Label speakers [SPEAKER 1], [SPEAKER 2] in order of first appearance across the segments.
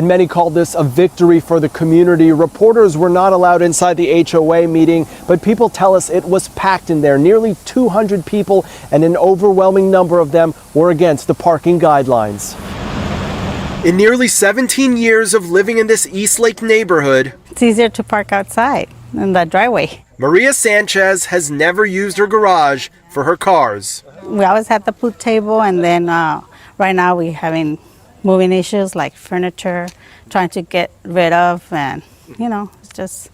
[SPEAKER 1] And many called this a victory for the community. Reporters were not allowed inside the HOA meeting, but people tell us it was packed in there. Nearly 200 people, and an overwhelming number of them were against the parking guidelines. In nearly 17 years of living in this Eastlake neighborhood,
[SPEAKER 2] it's easier to park outside in the driveway.
[SPEAKER 1] Maria Sanchez has never used her garage for her cars.
[SPEAKER 2] We always had the pool table, and then right now we're having moving issues like furniture, trying to get rid of, and it's just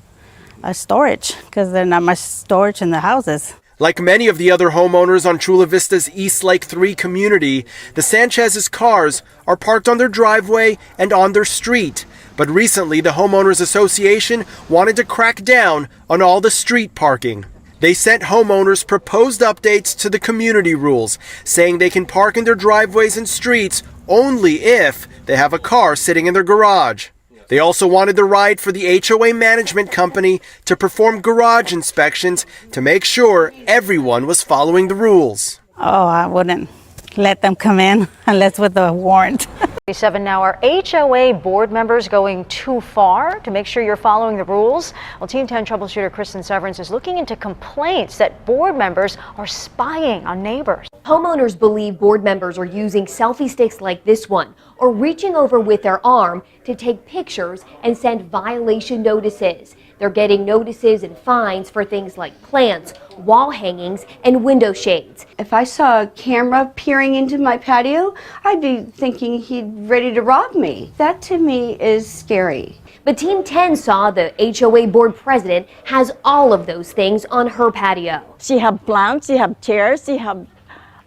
[SPEAKER 2] a storage because there's not much storage in the houses.
[SPEAKER 1] Like many of the other homeowners on Chula Vista's Eastlake 3 community, the Sanchez's cars are parked on their driveway and on their street. But recently, the Homeowners Association wanted to crack down on all the street parking. They sent homeowners proposed updates to the community rules, saying they can park in their driveways and streets only if they have a car sitting in their garage. They also wanted the right for the HOA management company to perform garage inspections to make sure everyone was following the rules.
[SPEAKER 2] Oh, I wouldn't let them come in unless with a warrant.
[SPEAKER 3] 7 now, are HOA board members going too far to make sure you're following the rules? Well, Team 10 troubleshooter Kristen Severance is looking into complaints that board members are spying on neighbors.
[SPEAKER 4] Homeowners believe board members are using selfie sticks like this one or reaching over with their arm to take pictures and send violation notices. They're getting notices and fines for things like plants, wall hangings, and window shades.
[SPEAKER 5] If I saw a camera peering into my patio, I'd be thinking he'd ready to rob me. That to me is scary.
[SPEAKER 4] But Team 10 saw the HOA board president has all of those things on her patio.
[SPEAKER 6] She have plants, she have chairs, she have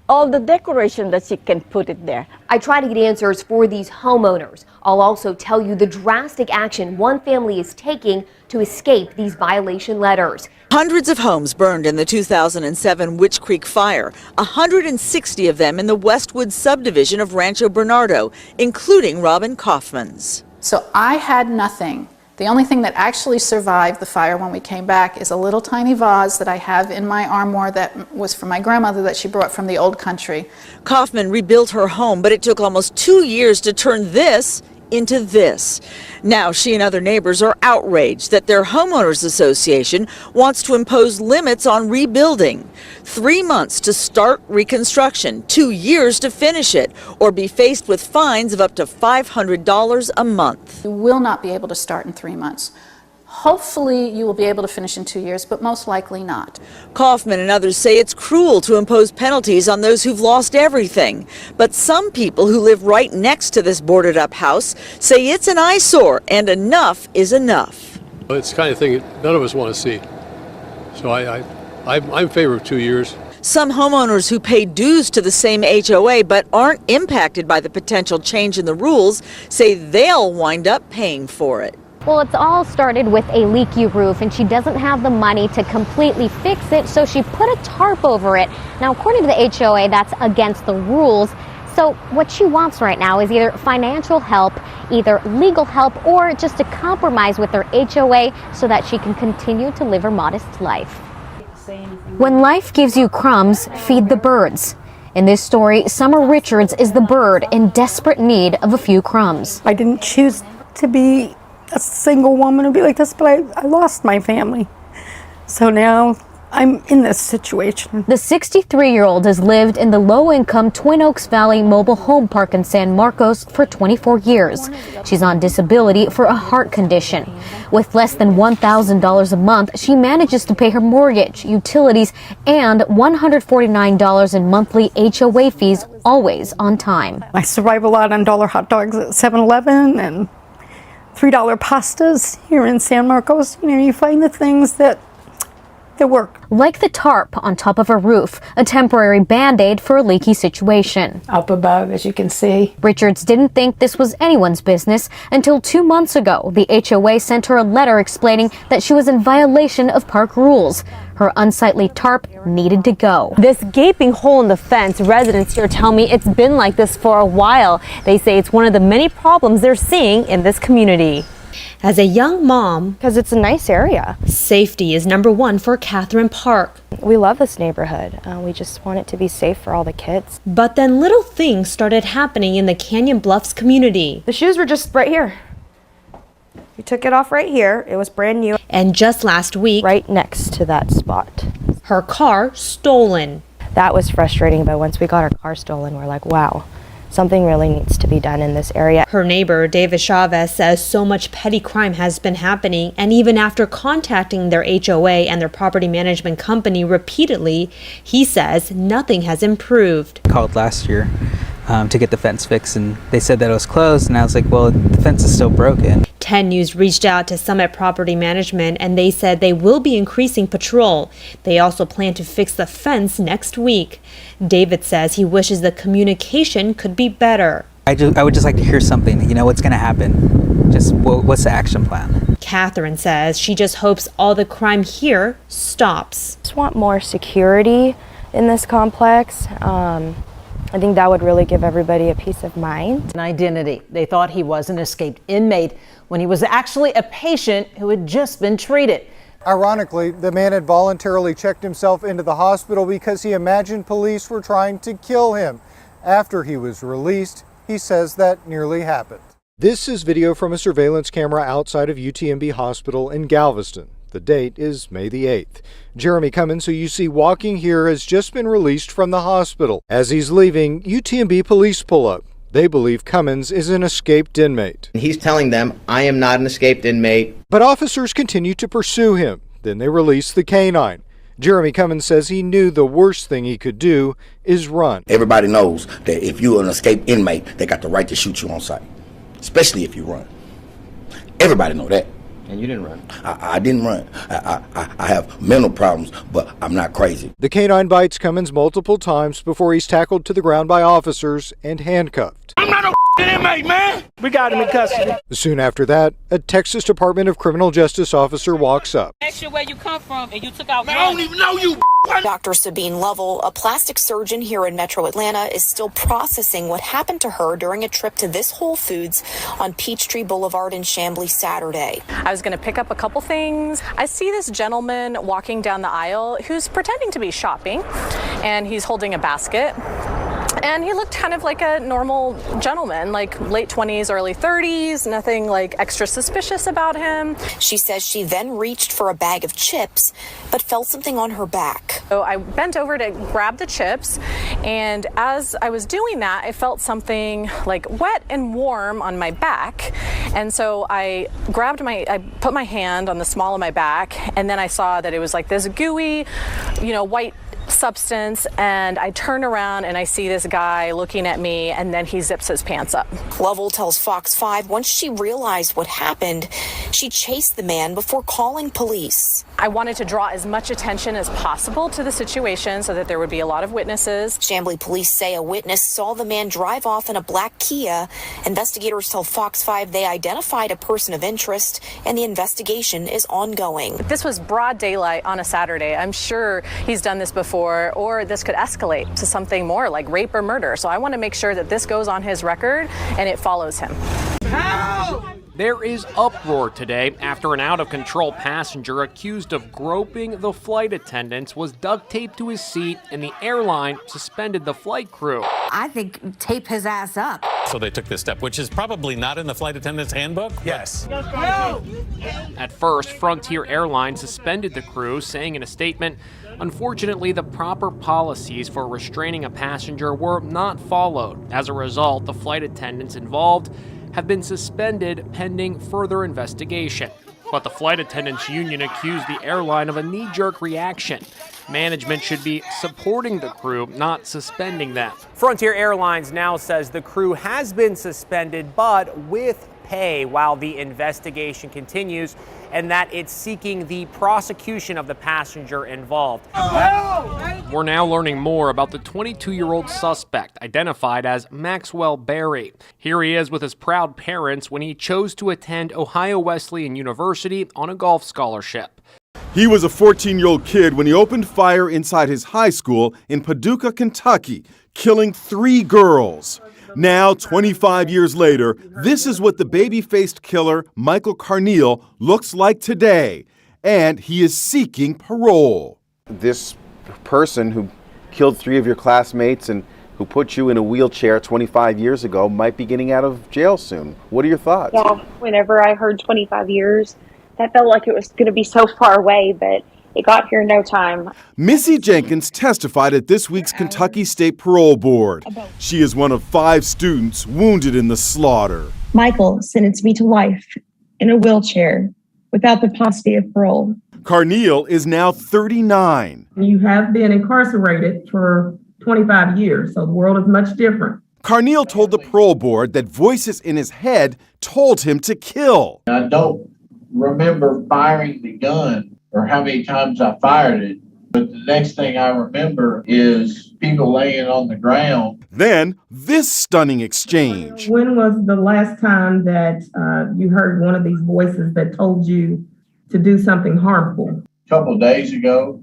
[SPEAKER 6] all the decoration that she can put it there.
[SPEAKER 4] I try to get answers for these homeowners. I'll also tell you the drastic action one family is taking to escape these violation letters.
[SPEAKER 7] Hundreds of homes burned in the 2007 Witch Creek fire, 160 of them in the Westwood subdivision of Rancho Bernardo, including Robin Kaufman's.
[SPEAKER 8] So I had nothing. The only thing that actually survived the fire when we came back is a little tiny vase that I have in my armoire that was from my grandmother that she brought from the old country.
[SPEAKER 7] Kaufman rebuilt her home, but it took almost 2 years to turn this into this. Now she and other neighbors are outraged that their homeowners association wants to impose limits on rebuilding. 3 months to start reconstruction, 2 years to finish it, or be faced with fines of up to $500 a month.
[SPEAKER 8] You will not be able to start in 3 months. Hopefully you will be able to finish in 2 years, but most likely not.
[SPEAKER 7] Kaufman and others say it's cruel to impose penalties on those who've lost everything. But some people who live right next to this boarded up house say it's an eyesore and enough is enough.
[SPEAKER 9] It's the kind of thing none of us want to see. So I'm in favor of 2 years.
[SPEAKER 7] Some homeowners who pay dues to the same HOA but aren't impacted by the potential change in the rules say they'll wind up paying for it.
[SPEAKER 10] Well, it's all started with a leaky roof, and she doesn't have the money to completely fix it, so she put a tarp over it. Now, according to the HOA, that's against the rules. So what she wants right now is either financial help, either legal help, or just a compromise with her HOA so that she can continue to live her modest life.
[SPEAKER 11] When life gives you crumbs, feed the birds. In this story, Summer Richards is the bird in desperate need of a few crumbs.
[SPEAKER 12] I didn't choose to be a single woman and be like this, but I lost my family. So now I'm in this situation.
[SPEAKER 11] The 63-year-old has lived in the low-income Twin Oaks Valley mobile home park in San Marcos for 24 years. She's on disability for a heart condition. With less than $1,000 a month, she manages to pay her mortgage, utilities, and $149 in monthly HOA fees, always on time.
[SPEAKER 12] I survive a lot on dollar hot dogs at 7-Eleven and $3 pastas here in San Marcos. You know, you find the things that work.
[SPEAKER 11] Like the tarp on top of her roof, a temporary band-aid for a leaky situation.
[SPEAKER 12] Up above, as you can see.
[SPEAKER 11] Richards didn't think this was anyone's business until 2 months ago. The HOA sent her a letter explaining that she was in violation of park rules. Her unsightly tarp needed to go.
[SPEAKER 13] This gaping hole in the fence, residents here tell me it's been like this for a while. They say it's one of the many problems they're seeing in this community.
[SPEAKER 14] As a young mom,
[SPEAKER 13] because it's a nice area,
[SPEAKER 14] safety is #1 for Catherine Park.
[SPEAKER 13] We love this neighborhood. We just want it to be safe for all the kids.
[SPEAKER 14] But then little things started happening in the Canyon Bluffs community.
[SPEAKER 13] The shoes were just right here.
[SPEAKER 15] We took it off right here. It was brand new.
[SPEAKER 13] And just last week,
[SPEAKER 15] right next to that spot,
[SPEAKER 13] her car stolen.
[SPEAKER 15] That was frustrating, but once we got our car stolen, we're like, wow, something really needs to be done in this area.
[SPEAKER 13] Her neighbor, David Chavez, says so much petty crime has been happening, and even after contacting their HOA and their property management company repeatedly, he says nothing has improved.
[SPEAKER 16] Called last year to get the fence fixed, and they said that it was closed, and I was like, well, the fence is still broken.
[SPEAKER 13] 10 News reached out to Summit Property Management, and they said they will be increasing patrol. They also plan to fix the fence next week. David says he wishes the communication could be better.
[SPEAKER 16] I would just like to hear something, what's going to happen? Just what's the action plan?
[SPEAKER 13] Catherine says she just hopes all the crime here stops.
[SPEAKER 15] I just want more security in this complex. I think that would really give everybody a peace of mind.
[SPEAKER 17] An identity. They thought he was an escaped inmate when he was actually a patient who had just been treated.
[SPEAKER 18] Ironically, the man had voluntarily checked himself into the hospital because he imagined police were trying to kill him. After he was released, he says that nearly happened. This is video from a surveillance camera outside of UTMB Hospital in Galveston. The date is May the 8th. Jeremy Cummins, who you see walking here, has just been released from the hospital. As he's leaving, UTMB police pull up. They believe Cummins is an escaped inmate.
[SPEAKER 19] He's telling them, I am not an escaped inmate.
[SPEAKER 18] But officers continue to pursue him. Then they release the canine. Jeremy Cummins says he knew the worst thing he could do is run.
[SPEAKER 20] Everybody knows that if you're an escaped inmate, they got the right to shoot you on sight, especially if you run. Everybody know that.
[SPEAKER 19] And you didn't run.
[SPEAKER 20] I didn't run. I have mental problems, but I'm not crazy.
[SPEAKER 18] The canine bites Cummins multiple times before he's tackled to the ground by officers and handcuffed.
[SPEAKER 21] I'm not no inmate, man. We got him in custody.
[SPEAKER 18] Soon after that, a Texas Department of Criminal Justice officer walks up.
[SPEAKER 21] Ask you where you come from and you took out. Man, I don't even know you.
[SPEAKER 22] Dr. Sabine Lovell, a plastic surgeon here in Metro Atlanta, is still processing what happened to her during a trip to this Whole Foods on Peachtree Boulevard in Chamblee Saturday.
[SPEAKER 23] I was going to pick up a couple things. I see this gentleman walking down the aisle who's pretending to be shopping, and he's holding a basket. And he looked kind of like a normal gentleman, like late 20s, early 30s, nothing like extra suspicious about him.
[SPEAKER 22] She says she then reached for a bag of chips, but felt something on her back.
[SPEAKER 23] So I bent over to grab the chips, and as I was doing that, I felt something like wet and warm on my back. And so I put my hand on the small of my back, and then I saw that it was like this gooey, white substance, and I turn around and I see this guy looking at me, and then he zips his pants up.
[SPEAKER 22] Lovell tells Fox 5 once she realized what happened, she chased the man before calling police.
[SPEAKER 23] I wanted to draw as much attention as possible to the situation so that there would be a lot of witnesses.
[SPEAKER 22] Chamblee police say a witness saw the man drive off in a black Kia. Investigators tell Fox 5 they identified a person of interest, and the investigation is ongoing.
[SPEAKER 23] This was broad daylight on a Saturday. I'm sure he's done this before, or this could escalate to something more like rape or murder. So I want to make sure that this goes on his record and it follows him.
[SPEAKER 24] There is uproar today after an out-of-control passenger accused of groping the flight attendants was duct taped to his seat, and the airline suspended the flight crew.
[SPEAKER 25] I think tape his ass up.
[SPEAKER 26] So they took this step, which is probably not in the flight attendant's handbook?
[SPEAKER 24] Yes. No. At first, Frontier Airlines suspended the crew, saying in a statement, unfortunately, the proper policies for restraining a passenger were not followed. As a result, the flight attendants involved have been suspended pending further investigation. But the flight attendants union accused the airline of a knee-jerk reaction. Management should be supporting the crew, not suspending them.
[SPEAKER 27] Frontier Airlines now says the crew has been suspended, but with pay while the investigation continues, and that it's seeking the prosecution of the passenger involved.
[SPEAKER 24] We're now learning more about the 22-year-old suspect, identified as Maxwell Berry. Here he is with his proud parents when he chose to attend Ohio Wesleyan University on a golf scholarship.
[SPEAKER 28] He was a 14-year-old kid when he opened fire inside his high school in Paducah, Kentucky, killing 3 girls. Now, 25 years later, this is what the baby-faced killer, Michael Carneal, looks like today, and he is seeking parole.
[SPEAKER 29] This person who killed 3 of your classmates and
[SPEAKER 1] who put you in a wheelchair 25 years ago might be getting out of jail soon. What are your thoughts?
[SPEAKER 2] Yeah, whenever I heard 25 years, that felt like it was going to be so far away, but it got here in no time.
[SPEAKER 28] Missy Jenkins testified at this week's Kentucky State Parole Board. She is one of 5 students wounded in the slaughter.
[SPEAKER 3] Michael sentenced me to life in a wheelchair without the possibility of parole.
[SPEAKER 28] Carneal is now 39.
[SPEAKER 4] You have been incarcerated for 25 years, so the world is much different.
[SPEAKER 28] Carneal told the parole board that voices in his head told him to kill.
[SPEAKER 5] I don't remember firing the gun or how many times I fired it, but the next thing I remember is people laying on the ground.
[SPEAKER 28] Then this stunning exchange.
[SPEAKER 4] When was the last time that you heard one of these voices that told you to do something harmful?
[SPEAKER 5] A couple of days ago.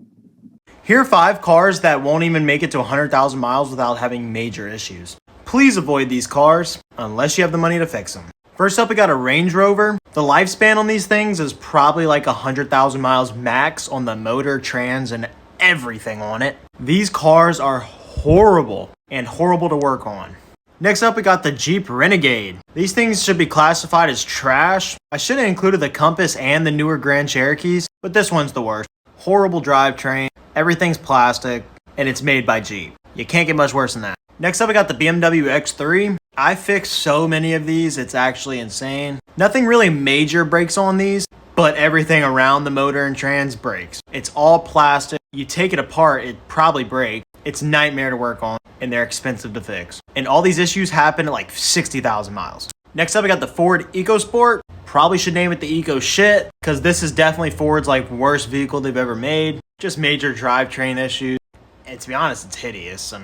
[SPEAKER 6] Here are 5 cars that won't even make it to 100,000 miles without having major issues. Please avoid these cars unless you have the money to fix them. First up, we got a Range Rover. The lifespan on these things is probably like 100,000 miles max on the motor, trans, and everything on it. These cars are horrible and horrible to work on. Next up, we got the Jeep Renegade. These things should be classified as trash. I should have included the Compass and the newer Grand Cherokees, but this one's the worst. Horrible drivetrain, everything's plastic, and it's made by Jeep. You can't get much worse than that. Next up, we got the BMW X3. I fixed so many of these, it's actually insane. Nothing really major breaks on these, but everything around the motor and trans breaks. It's all plastic. You take it apart, it probably breaks. It's a nightmare to work on, and they're expensive to fix. And all these issues happen at like 60,000 miles. Next up, we got the Ford EcoSport. Probably should name it the Eco Shit, because this is definitely Ford's like worst vehicle they've ever made. Just major drivetrain issues. And to be honest, it's hideous.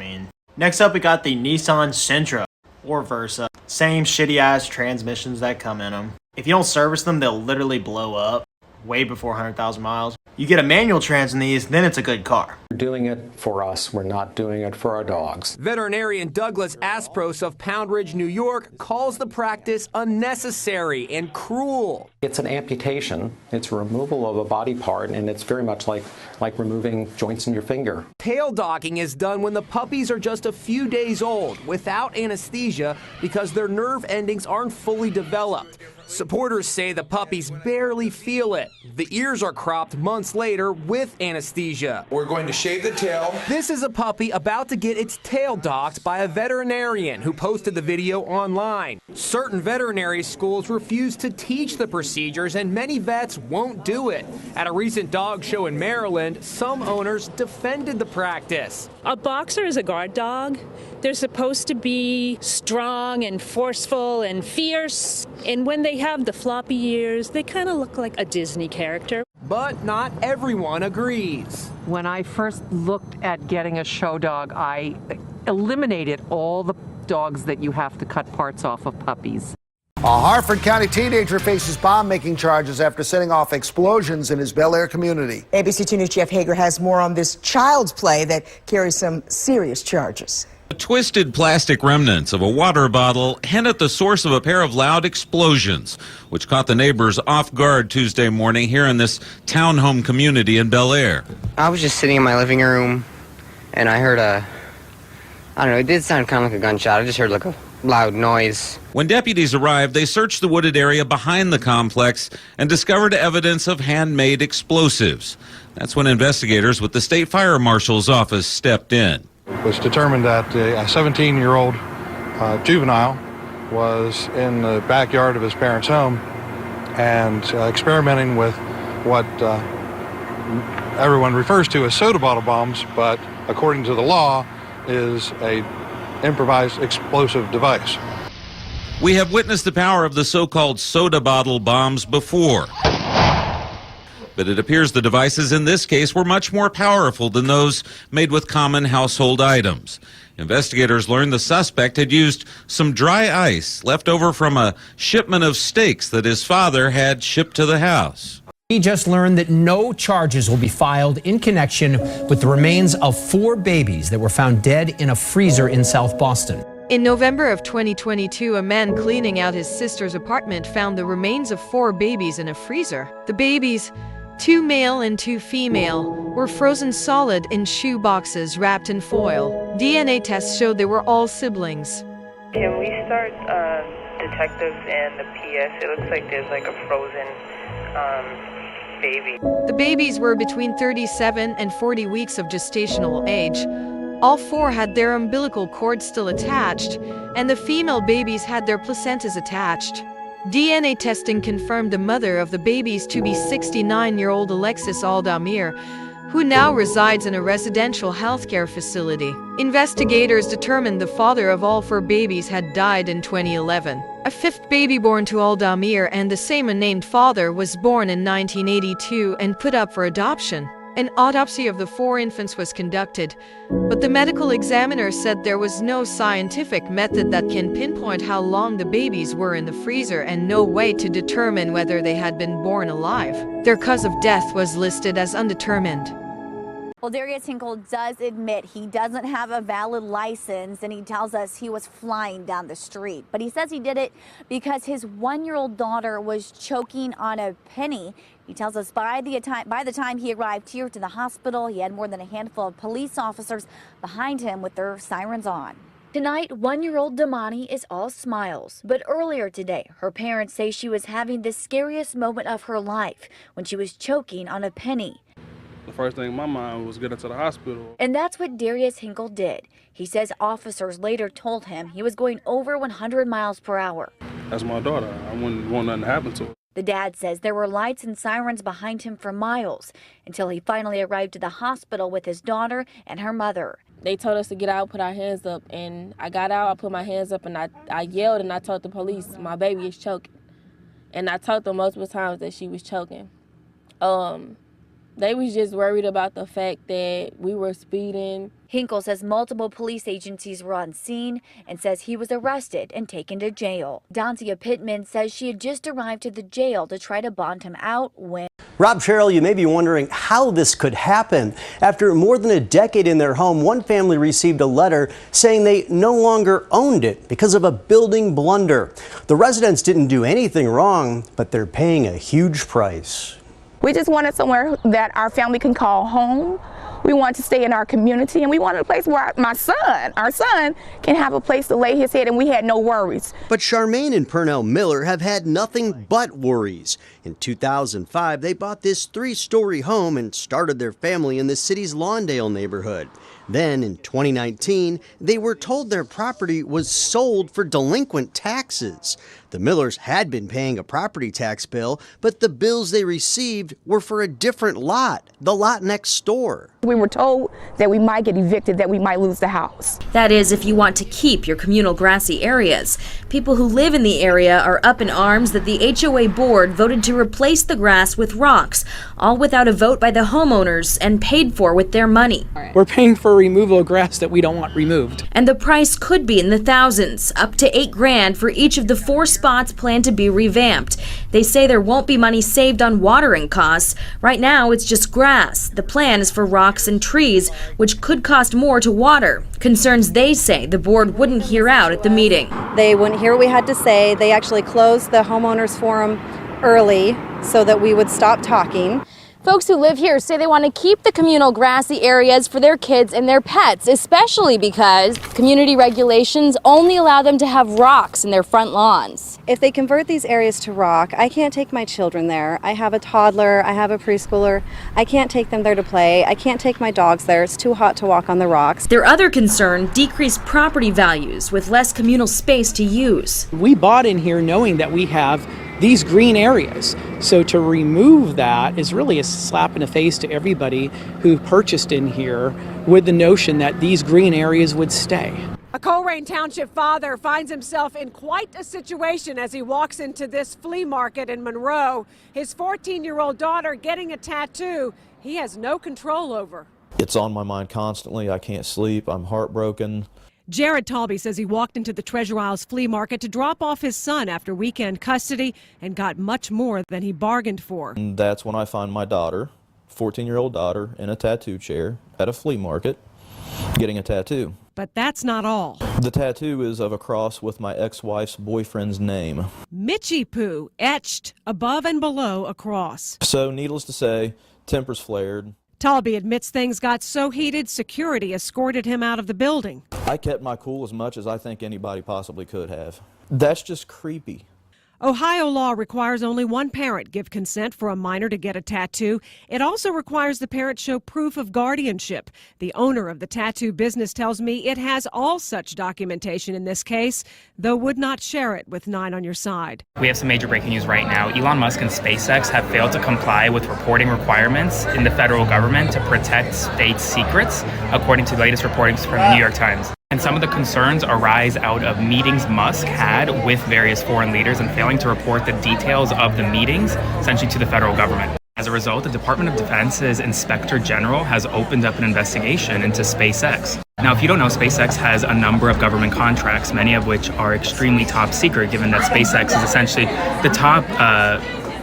[SPEAKER 6] Next up, we got the Nissan Sentra, or Versa. Same shitty ass transmissions that come in them. If you don't service them, they'll literally blow up way before 100,000 miles. You get a manual trans in these, then it's a good car.
[SPEAKER 8] We're doing it for us. We're not doing it for our dogs.
[SPEAKER 9] Veterinarian Douglas Aspros of Pound Ridge, New York, calls the practice unnecessary and cruel.
[SPEAKER 8] It's an amputation. It's removal of a body part, and it's very much like removing joints in your finger.
[SPEAKER 9] Tail docking is done when the puppies are just a few days old without anesthesia because their nerve endings aren't fully developed. Supporters say the puppies barely feel it. The ears are cropped months later with anesthesia.
[SPEAKER 29] We're going to shave the tail.
[SPEAKER 9] This is a puppy about to get its tail docked by a veterinarian who posted the video online. Certain veterinary schools refuse to teach the procedures, and many vets won't do it. At a recent dog show in Maryland, some owners defended the practice.
[SPEAKER 30] A boxer is a guard dog. They're supposed to be strong and forceful and fierce. And when they have the floppy ears, they kind of look like a Disney character.
[SPEAKER 9] But not everyone agrees.
[SPEAKER 31] When I first looked at getting a show dog, I eliminated all the dogs that you have to cut parts off of puppies.
[SPEAKER 32] A Harford County teenager faces bomb-making charges after setting off explosions in his Bel Air community.
[SPEAKER 33] ABC 2 News' Jeff Hager has more on this child's play that carries some serious charges.
[SPEAKER 34] Twisted plastic remnants of a water bottle hint at the source of a pair of loud explosions, which caught the neighbors off guard Tuesday morning here in this townhome community in Bel Air.
[SPEAKER 35] I was just sitting in my living room, and I heard I don't know, it did sound kind of like a gunshot. I just heard like a loud noise.
[SPEAKER 34] When deputies arrived, they searched the wooded area behind the complex and discovered evidence of handmade explosives. That's when investigators with the State Fire Marshal's office stepped in.
[SPEAKER 36] It was determined that a 17-year-old juvenile was in the backyard of his parents' home and experimenting with what everyone refers to as soda bottle bombs, but according to the law is a improvised explosive device.
[SPEAKER 34] We have witnessed the power of the so-called soda bottle bombs before. But it appears the devices in this case were much more powerful than those made with common household items. Investigators learned the suspect had used some dry ice left over from a shipment of steaks that his father had shipped to the house.
[SPEAKER 37] We just learned that no charges will be filed in connection with the remains of 4 babies that were found dead in a freezer in South Boston.
[SPEAKER 38] In November of 2022, a man cleaning out his sister's apartment found the remains of 4 babies in a freezer. The babies, 2 male and 2 female, were frozen solid in shoe boxes wrapped in foil. DNA tests showed they were all siblings.
[SPEAKER 7] Can we start detectives and the PS? It looks like there's like a frozen baby.
[SPEAKER 38] The babies were between 37 and 40 weeks of gestational age. All four had their umbilical cords still attached, and the female babies had their placentas attached. DNA testing confirmed the mother of the babies to be 69-year-old Alexis Aldamir, who now resides in a residential healthcare facility. Investigators determined the father of all four babies had died in 2011. A fifth baby born to Aldamir and the same unnamed father was born in 1982 and put up for adoption. An autopsy of the four infants was conducted, but the medical examiner said there was no scientific method that can pinpoint how long the babies were in the freezer and no way to determine whether they had been born alive. Their cause of death was listed as undetermined.
[SPEAKER 10] Well, Darius Hinkle does admit he doesn't have a valid license, and he tells us he was flying down the street. But he says he did it because his one-year-old daughter was choking on a penny. He tells us by the time he arrived here to the hospital, he had more than a handful of police officers behind him with their sirens on.
[SPEAKER 11] Tonight, one-year-old Damani is all smiles. But earlier today, her parents say she was having the scariest moment of her life when she was choking on a penny.
[SPEAKER 12] The first thing in my mind was getting to the hospital.
[SPEAKER 11] And that's what Darius Hinkle did. He says officers later told him he was going over 100 miles per hour.
[SPEAKER 12] That's my daughter. I wouldn't want nothing to happen to her.
[SPEAKER 11] The dad says there were lights and sirens behind him for miles until he finally arrived at the hospital with his daughter and her mother.
[SPEAKER 13] They told us to get out, put our hands up, and I got out, I put my hands up, and I yelled and I told the police, my baby is choking. And I told them multiple times that she was choking. They was just worried about the fact that we were speeding.
[SPEAKER 11] Hinkle says multiple police agencies were on scene and says he was arrested and taken to jail. Dancia Pittman says she had just arrived to the jail to try to bond him out when...
[SPEAKER 14] Rob Sherrill, you may be wondering how this could happen. After more than a decade in their home, one family received a letter saying they no longer owned it because of a building blunder. The residents didn't do anything wrong, but they're paying a huge price.
[SPEAKER 15] We just wanted somewhere that our family can call home. We want to stay in our community, and we wanted a place where our son can have a place to lay his head, and we had no worries.
[SPEAKER 14] But Charmaine and Pernell Miller have had nothing but worries. In 2005, they bought this 3-story home and started their family in the city's Lawndale neighborhood. Then in 2019, they were told their property was sold for delinquent taxes. The Millers had been paying a property tax bill, but the bills they received were for a different lot, the lot next door.
[SPEAKER 15] We were told that we might get evicted, that we might lose the house.
[SPEAKER 16] That is, if you want to keep your communal grassy areas. People who live in the area are up in arms that the HOA board voted to replace the grass with rocks, all without a vote by the homeowners and paid for with their money.
[SPEAKER 17] We're paying for removal of grass that we don't want removed.
[SPEAKER 16] And the price could be in the thousands, up to $8,000 for each of the 4 spots planned to be revamped. They say there won't be money saved on watering costs. Right now, it's just grass. The plan is for rocks and trees, which could cost more to water. Concerns they say the board wouldn't hear out at the meeting.
[SPEAKER 18] They wouldn't hear what we had to say. They actually closed the homeowners forum early so that we would stop talking.
[SPEAKER 11] Folks who live here say they want to keep the communal grassy areas for their kids and their pets, especially because community regulations only allow them to have rocks in their front lawns.
[SPEAKER 18] If they convert these areas to rock, I can't take my children there. I have a toddler, I have a preschooler. I can't take them there to play. I can't take my dogs there. It's too hot to walk on the rocks.
[SPEAKER 16] Their other concern, decreased property values with less communal space to use.
[SPEAKER 17] We bought in here knowing that we have these green areas. So to remove that is really a slap in the face to everybody who purchased in here with the notion that these green areas would stay.
[SPEAKER 19] A Colerain Township father finds himself in quite a situation as he walks into this flea market in Monroe. His 14-year-old daughter getting a tattoo he has no control over.
[SPEAKER 20] It's on my mind constantly. I can't sleep. I'm heartbroken.
[SPEAKER 19] Jared Talby says he walked into the Treasure Isles flea market to drop off his son after weekend custody and got much more than he bargained for.
[SPEAKER 20] And that's when I find my daughter, 14-year-old daughter, in a tattoo chair at a flea market getting a tattoo.
[SPEAKER 19] But that's not all.
[SPEAKER 20] The tattoo is of a cross with my ex-wife's boyfriend's name.
[SPEAKER 19] Mitchie Poo etched above and below a cross.
[SPEAKER 20] So needless to say, tempers flared.
[SPEAKER 19] Talby admits things got so heated, security escorted him out of the building.
[SPEAKER 20] I kept my cool as much as I think anybody possibly could have. That's just creepy.
[SPEAKER 19] Ohio law requires only one parent give consent for a minor to get a tattoo. It also requires the parent show proof of guardianship. The owner of the tattoo business tells me it has all such documentation in this case, though would not share it with 9 on Your Side.
[SPEAKER 1] We have some major breaking news right now. Elon Musk and SpaceX have failed to comply with reporting requirements in the federal government to protect state secrets, according to the latest reporting from the New York Times. And some of the concerns arise out of meetings Musk had with various foreign leaders and failing to report the details of the meetings, essentially to the federal government. As a result, the Department of Defense's Inspector General has opened up an investigation into SpaceX. Now, if you don't know, SpaceX has a number of government contracts, many of which are extremely top secret, given that SpaceX is essentially the top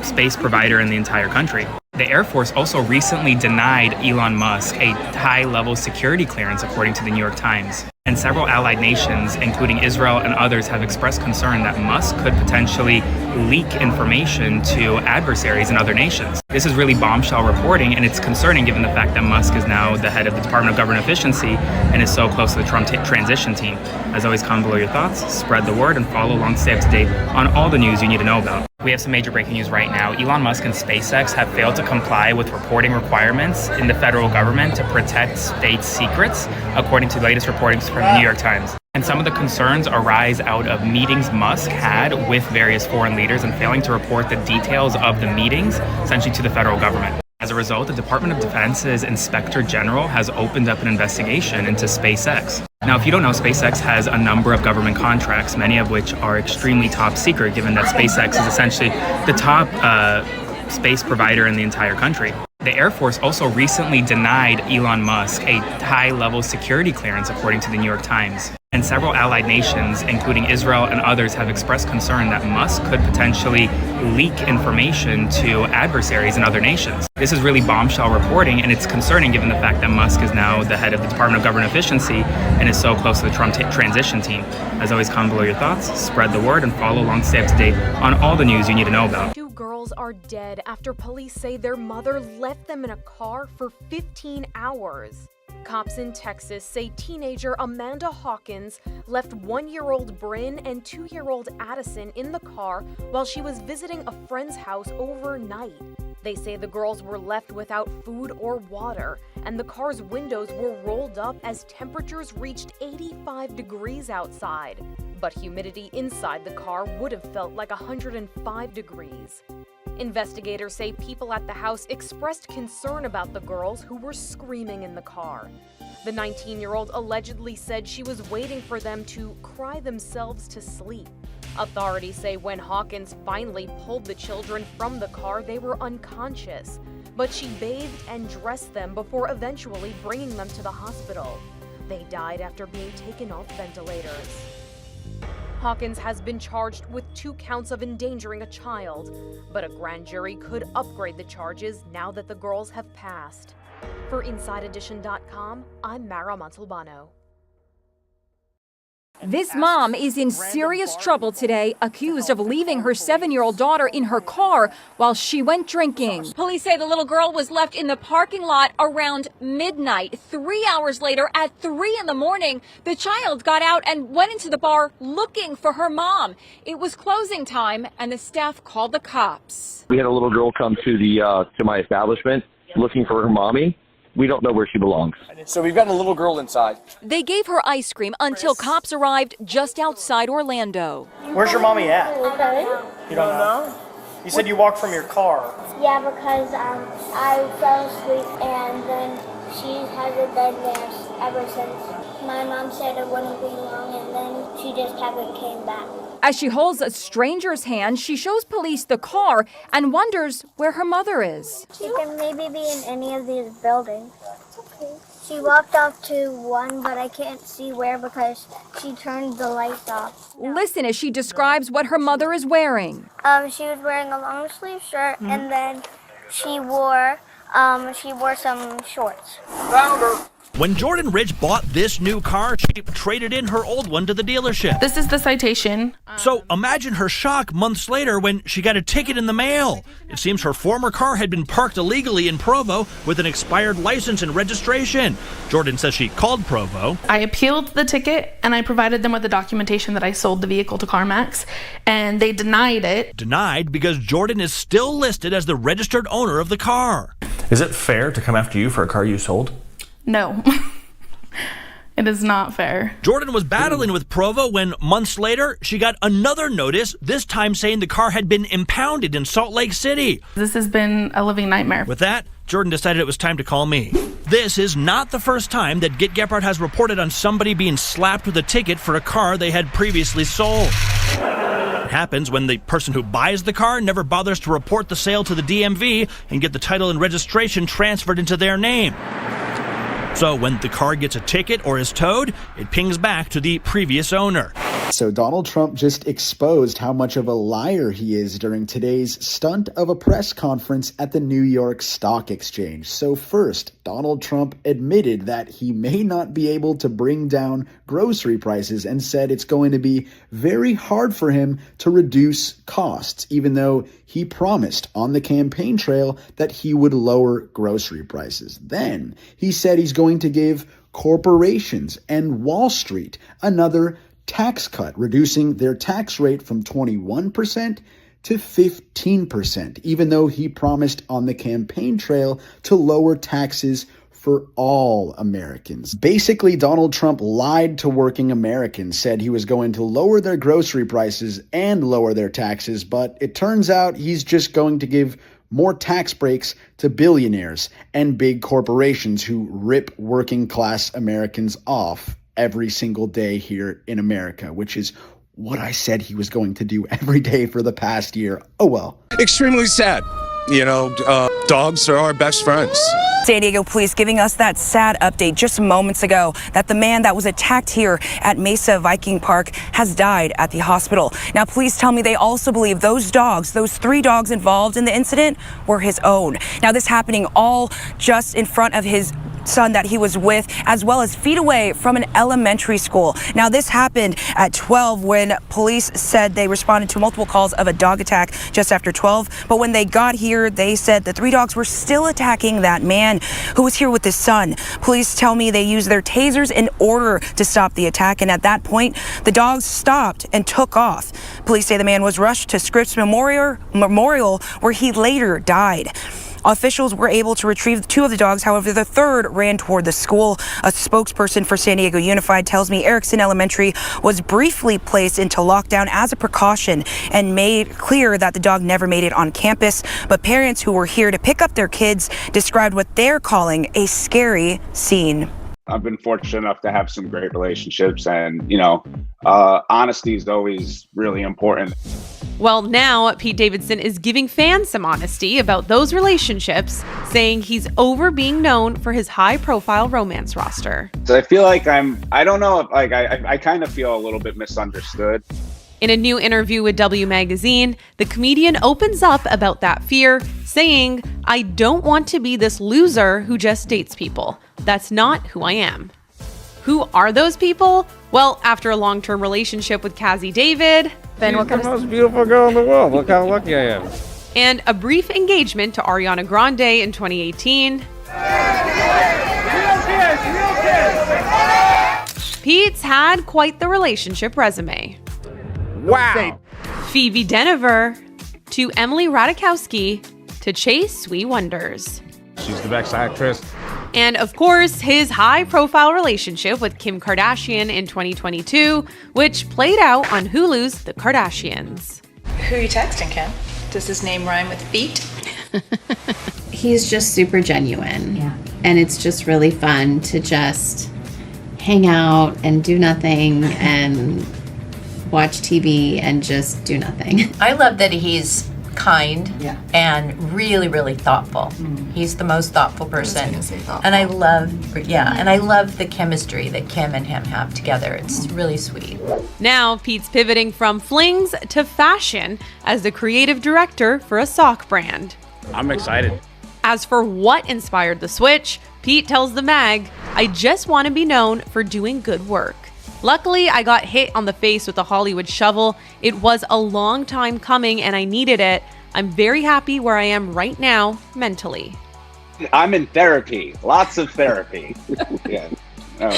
[SPEAKER 1] space provider in the entire country. The Air Force also recently denied Elon Musk a high-level security clearance, according to the New York Times. And several allied nations, including Israel and others, have expressed concern that Musk could potentially leak information to adversaries in other nations. This is really bombshell reporting, and it's concerning given the fact that Musk is now the head of the Department of Government Efficiency and is so close to the Trump transition team. As always, comment below your thoughts, spread the word, and follow along to stay up to date on all the news you need to know about. We have some major breaking news right now. Elon Musk and SpaceX have failed to comply with reporting requirements in the federal government to protect state secrets, according to the latest reporting from the New York Times. And some of the concerns arise out of meetings Musk had with various foreign leaders and failing to report the details of the meetings, essentially to the federal government. As a result, the Department of Defense's Inspector General has opened up an investigation into SpaceX. Now, if you don't know, SpaceX has a number of government contracts, many of which are extremely top secret, given that SpaceX is essentially the top space provider in the entire country. The Air Force also recently denied Elon Musk a high-level security clearance, according to the New York Times. And several allied nations, including Israel and others, have expressed concern that Musk could potentially leak information to adversaries in other nations. This is really bombshell reporting, and it's concerning given the fact that Musk is now the head of the Department of Government Efficiency and is so close to the Trump transition team. As always, comment below your thoughts, spread the word, and follow along to stay up to date on all the news you need to know about.
[SPEAKER 2] 2 girls are dead after police say their mother left them in a car for 15 hours. Cops in Texas say teenager Amanda Hawkins left 1-year-old Bryn and 2-year-old Addison in the car while she was visiting a friend's house overnight. They say the girls were left without food or water, and the car's windows were rolled up as temperatures reached 85 degrees outside. But humidity inside the car would have felt like 105 degrees. Investigators say people at the house expressed concern about the girls who were screaming in the car. The 19-year-old allegedly said she was waiting for them to cry themselves to sleep. Authorities say when Hawkins finally pulled the children from the car, they were unconscious, but she bathed and dressed them before eventually bringing them to the hospital. They died after being taken off ventilators. Hawkins has been charged with 2 counts of endangering a child, but a grand jury could upgrade the charges now that the girls have passed. For InsideEdition.com, I'm Mara Montalbano.
[SPEAKER 3] This mom is in serious trouble today, accused of leaving her 7-year-old daughter in her car while she went drinking. Police say the little girl was left in the parking lot around midnight. 3 hours later, at 3 in the morning, the child got out and went into the bar looking for her mom. It was closing time, and the staff called the cops.
[SPEAKER 4] We had a little girl come to my establishment looking for her mommy. We don't know where she belongs.
[SPEAKER 5] So we've got a little girl inside.
[SPEAKER 3] They gave her ice cream until cops arrived just outside Orlando.
[SPEAKER 5] Where's your mommy at?
[SPEAKER 6] Okay.
[SPEAKER 5] You don't know? You said you walked from your car.
[SPEAKER 6] Yeah, because I fell asleep and then she hasn't been there ever since. My mom said it wouldn't be long and then she just haven't came back.
[SPEAKER 3] As she holds a stranger's hand, she shows police the car and wonders where her mother is.
[SPEAKER 6] She can maybe be in any of these buildings. Okay. She walked off to one, but I can't see where because she turned the lights off.
[SPEAKER 3] Listen as she describes what her mother is wearing.
[SPEAKER 6] She was wearing a long sleeve shirt and then she wore some shorts.
[SPEAKER 4] Found her.
[SPEAKER 8] When Jordan Ridge bought this new car, she traded in her old one to the dealership.
[SPEAKER 9] This is the citation.
[SPEAKER 8] So imagine her shock months later when she got a ticket in the mail. It seems her former car had been parked illegally in Provo with an expired license and registration. Jordan says she called Provo.
[SPEAKER 9] I appealed the ticket and I provided them with the documentation that I sold the vehicle to CarMax, and they denied it.
[SPEAKER 8] Denied because Jordan is still listed as the registered owner of the car.
[SPEAKER 21] Is it fair to come after you for a car you sold?
[SPEAKER 9] No. It is not fair.
[SPEAKER 8] Jordan was battling with Provo when months later she got another notice, this time saying the car had been impounded in Salt Lake City.
[SPEAKER 9] This has been a living nightmare.
[SPEAKER 8] With that, Jordan decided it was time to call me. This is not the first time that Get Gephardt has reported on somebody being slapped with a ticket for a car they had previously sold. It happens when the person who buys the car never bothers to report the sale to the DMV and get the title and registration transferred into their name. So when the car gets a ticket or is towed, it pings back to the previous owner.
[SPEAKER 22] So Donald Trump just exposed how much of a liar he is during today's stunt of a press conference at the New York Stock Exchange. So first, Donald Trump admitted that he may not be able to bring down grocery prices and said it's going to be very hard for him to reduce costs, even though he promised on the campaign trail that he would lower grocery prices. Then he said he's going to give corporations and Wall Street another tax cut, reducing their tax rate from 21% to 15%, even though he promised on the campaign trail to lower taxes for all Americans. Basically, Donald Trump lied to working Americans, said he was going to lower their grocery prices and lower their taxes, but it turns out he's just going to give more tax breaks to billionaires and big corporations who rip working class Americans off every single day here in America, which is what I said he was going to do every day for the past year. Oh well.
[SPEAKER 23] Extremely sad. You know, dogs are our best friends.
[SPEAKER 24] San Diego police giving us that sad update just moments ago that the man that was attacked here at Mesa Viking Park has died at the hospital. Now, police tell me they also believe those dogs, those 3 dogs involved in the incident, were his own. Now, this happening all just in front of his son that he was with, as well as feet away from an elementary school. Now, this happened at 12 when police said they responded to multiple calls of a dog attack just after 12. But when they got here, they said the 3 dogs were still attacking that man who was here with his son. Police tell me they used their tasers in order to stop the attack. And at that point, the dogs stopped and took off. Police say the man was rushed to Scripps Memorial, where he later died. Officials were able to retrieve 2 of the dogs. However, the 3rd ran toward the school. A spokesperson for San Diego Unified tells me Erickson Elementary was briefly placed into lockdown as a precaution and made clear that the dog never made it on campus. But parents who were here to pick up their kids described what they're calling a scary scene.
[SPEAKER 25] I've been fortunate enough to have some great relationships, and, honesty is always really important.
[SPEAKER 26] Well, now Pete Davidson is giving fans some honesty about those relationships, saying he's over being known for his high-profile romance roster.
[SPEAKER 25] So I feel like I kind of feel a little bit misunderstood.
[SPEAKER 26] In a new interview with W Magazine, the comedian opens up about that fear, saying, "I don't want to be this loser who just dates people. That's not who I am." Who are those people? Well, after a long-term relationship with Cazzie David,
[SPEAKER 27] She's the most beautiful girl in the world. Look how lucky I am.
[SPEAKER 26] And a brief engagement to Ariana Grande in 2018, Pete's had quite the relationship resume.
[SPEAKER 27] Wow.
[SPEAKER 26] Phoebe Deniver to Emily Ratajkowski to chase Sweet Wonders.
[SPEAKER 27] She's the best actress.
[SPEAKER 26] And of course, his high-profile relationship with Kim Kardashian in 2022, which played out on Hulu's The Kardashians.
[SPEAKER 28] Who are you texting, Kim? Does his name rhyme with feet?
[SPEAKER 29] He's just super genuine. Yeah. And it's just really fun to just hang out and do nothing and watch TV and just do nothing.
[SPEAKER 28] I love that he's kind and really, really thoughtful. He's the most thoughtful person. I was gonna say thoughtful. And I love the chemistry that Kim and him have together. It's really sweet.
[SPEAKER 26] Now, Pete's pivoting from flings to fashion as the creative director for a sock brand.
[SPEAKER 27] I'm excited.
[SPEAKER 26] As for what inspired the switch, Pete tells the mag, I just want to be known for doing good work. Luckily, I got hit on the face with a Hollywood shovel. It was a long time coming and I needed it. I'm very happy where I am right now, mentally.
[SPEAKER 25] I'm in therapy, lots of therapy. Yeah.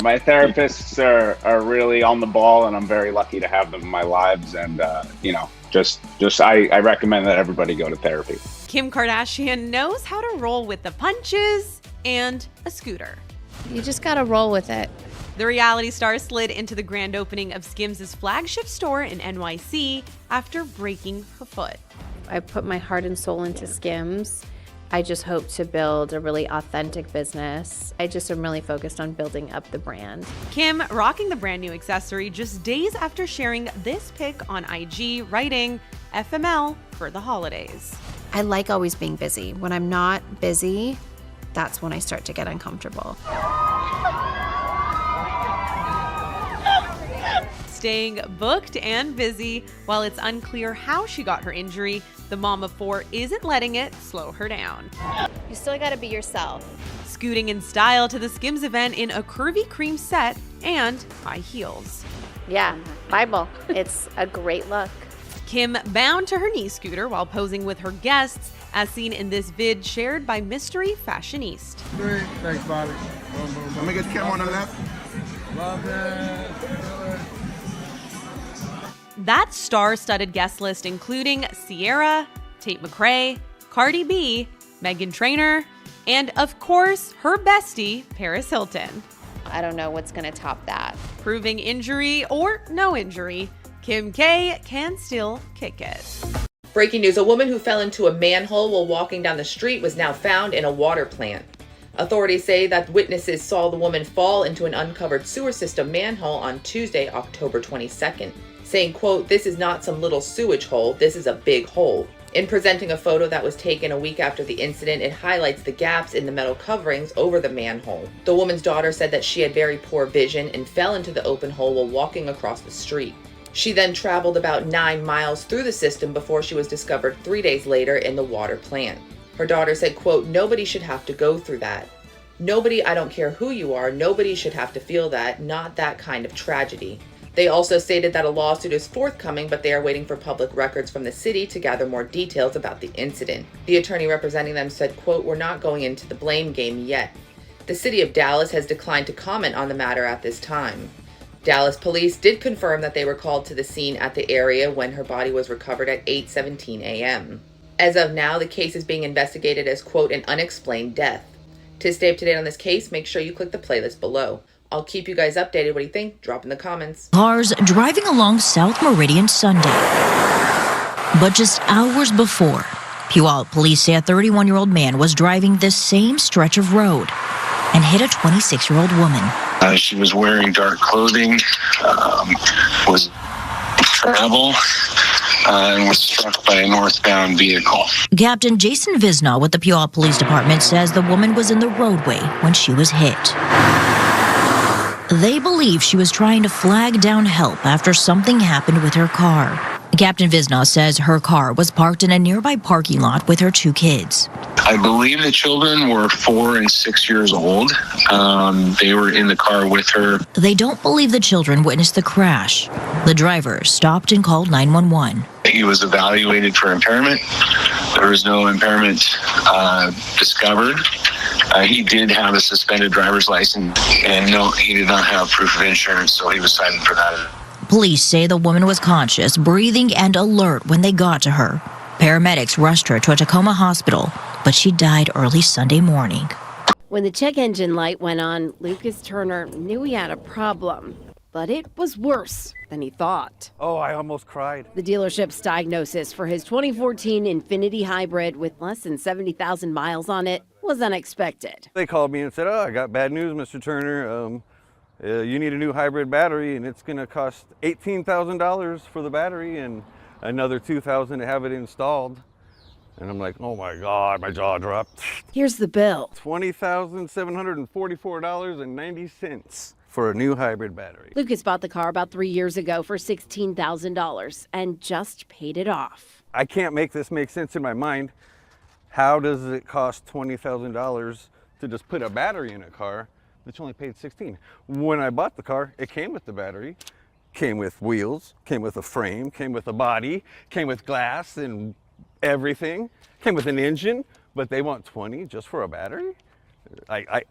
[SPEAKER 25] My therapists are really on the ball, and I'm very lucky to have them in my lives. And, I recommend that everybody go to therapy.
[SPEAKER 26] Kim Kardashian knows how to roll with the punches and a scooter.
[SPEAKER 29] You just gotta roll with it.
[SPEAKER 26] The reality star slid into the grand opening of Skims' flagship store in NYC after breaking her foot.
[SPEAKER 29] I put my heart and soul into Skims. I just hope to build a really authentic business. I just am really focused on building up the brand.
[SPEAKER 26] Kim rocking the brand new accessory just days after sharing this pic on IG, writing FML for the holidays.
[SPEAKER 29] I like always being busy. When I'm not busy, that's when I start to get uncomfortable.
[SPEAKER 26] Staying booked and busy. While it's unclear how she got her injury, the mom of 4 isn't letting it slow her down.
[SPEAKER 29] You still gotta be yourself.
[SPEAKER 26] Scooting in style to the Skims event in a curvy cream set and high heels.
[SPEAKER 29] Yeah, Bible. It's a great look.
[SPEAKER 26] Kim bound to her knee scooter while posing with her guests, as seen in this vid shared by Mystery Fashionista.
[SPEAKER 7] Great, thanks, Bobby. Let me get Kim on the left. Love it.
[SPEAKER 26] That star-studded guest list including Ciara, Tate McRae, Cardi B, Meghan Trainor, and of course, her bestie, Paris Hilton.
[SPEAKER 29] I don't know what's gonna top that.
[SPEAKER 26] Proving injury or no injury, Kim K can still kick it.
[SPEAKER 10] Breaking news, a woman who fell into a manhole while walking down the street was now found in a water plant. Authorities say that witnesses saw the woman fall into an uncovered sewer system manhole on Tuesday, October 22nd, saying, quote, "This is not some little sewage hole, this is a big hole." In presenting a photo that was taken a week after the incident, it highlights the gaps in the metal coverings over the manhole. The woman's daughter said that she had very poor vision and fell into the open hole while walking across the street. She then traveled about 9 miles through the system before she was discovered 3 days later in the water plant. Her daughter said, quote, "Nobody should have to go through that. Nobody, I don't care who you are, nobody should have to feel that, not that kind of tragedy." They also stated that a lawsuit is forthcoming, but they are waiting for public records from the city to gather more details about the incident. The attorney representing them said, quote, "We're not going into the blame game yet." The city of Dallas has declined to comment on the matter at this time. Dallas police did confirm that they were called to the scene at the area when her body was recovered at 8:17 a.m. As of now, the case is being investigated as, quote, "an unexplained death." To stay up to date on this case, make sure you click the playlist below. I'll keep you guys updated. What do you think? Drop in the comments.
[SPEAKER 11] Cars driving along South Meridian Sunday. But just hours before, Puyallup police say a 31-year-old man was driving this same stretch of road and hit a 26-year-old woman.
[SPEAKER 12] She was wearing dark clothing, was travel, and was struck by a northbound vehicle.
[SPEAKER 11] Captain Jason Visnaw with the Puyallup Police Department says the woman was in the roadway when she was hit. They believe she was trying to flag down help after something happened with her car. Captain Visnaw says her car was parked in a nearby parking lot with her 2 kids.
[SPEAKER 12] I believe the children were 4 and 6 years old. They were in the car with her.
[SPEAKER 11] They don't believe the children witnessed the crash. The driver stopped and called 911.
[SPEAKER 12] He was evaluated for impairment. There was no impairment discovered. He did have a suspended driver's license, and no, he did not have proof of insurance, so he was cited for that.
[SPEAKER 11] Police say the woman was conscious, breathing, and alert when they got to her. Paramedics rushed her to a Tacoma hospital, but she died early Sunday morning.
[SPEAKER 13] When the check engine light went on, Lucas Turner knew he had a problem. But it was worse than he thought.
[SPEAKER 27] Oh, I almost cried.
[SPEAKER 13] The dealership's diagnosis for his 2014 Infiniti Hybrid with less than 70,000 miles on it was unexpected.
[SPEAKER 27] They called me and said, "Oh, I got bad news, Mr. Turner. You need a new hybrid battery, and it's going to cost $18,000 for the battery and another $2,000 to have it installed." And I'm like, oh my God, my jaw dropped.
[SPEAKER 13] Here's the bill.
[SPEAKER 27] $20,744.90 for a new hybrid battery.
[SPEAKER 13] Lucas bought the car about 3 years ago for $16,000 and just paid it off.
[SPEAKER 27] I can't make this make sense in my mind. How does it cost $20,000 to just put a battery in a car, that you only paid $16. When I bought the car, it came with the battery, came with wheels, came with a frame, came with a body, came with glass and everything, came with an engine, but they want $20 just for a battery?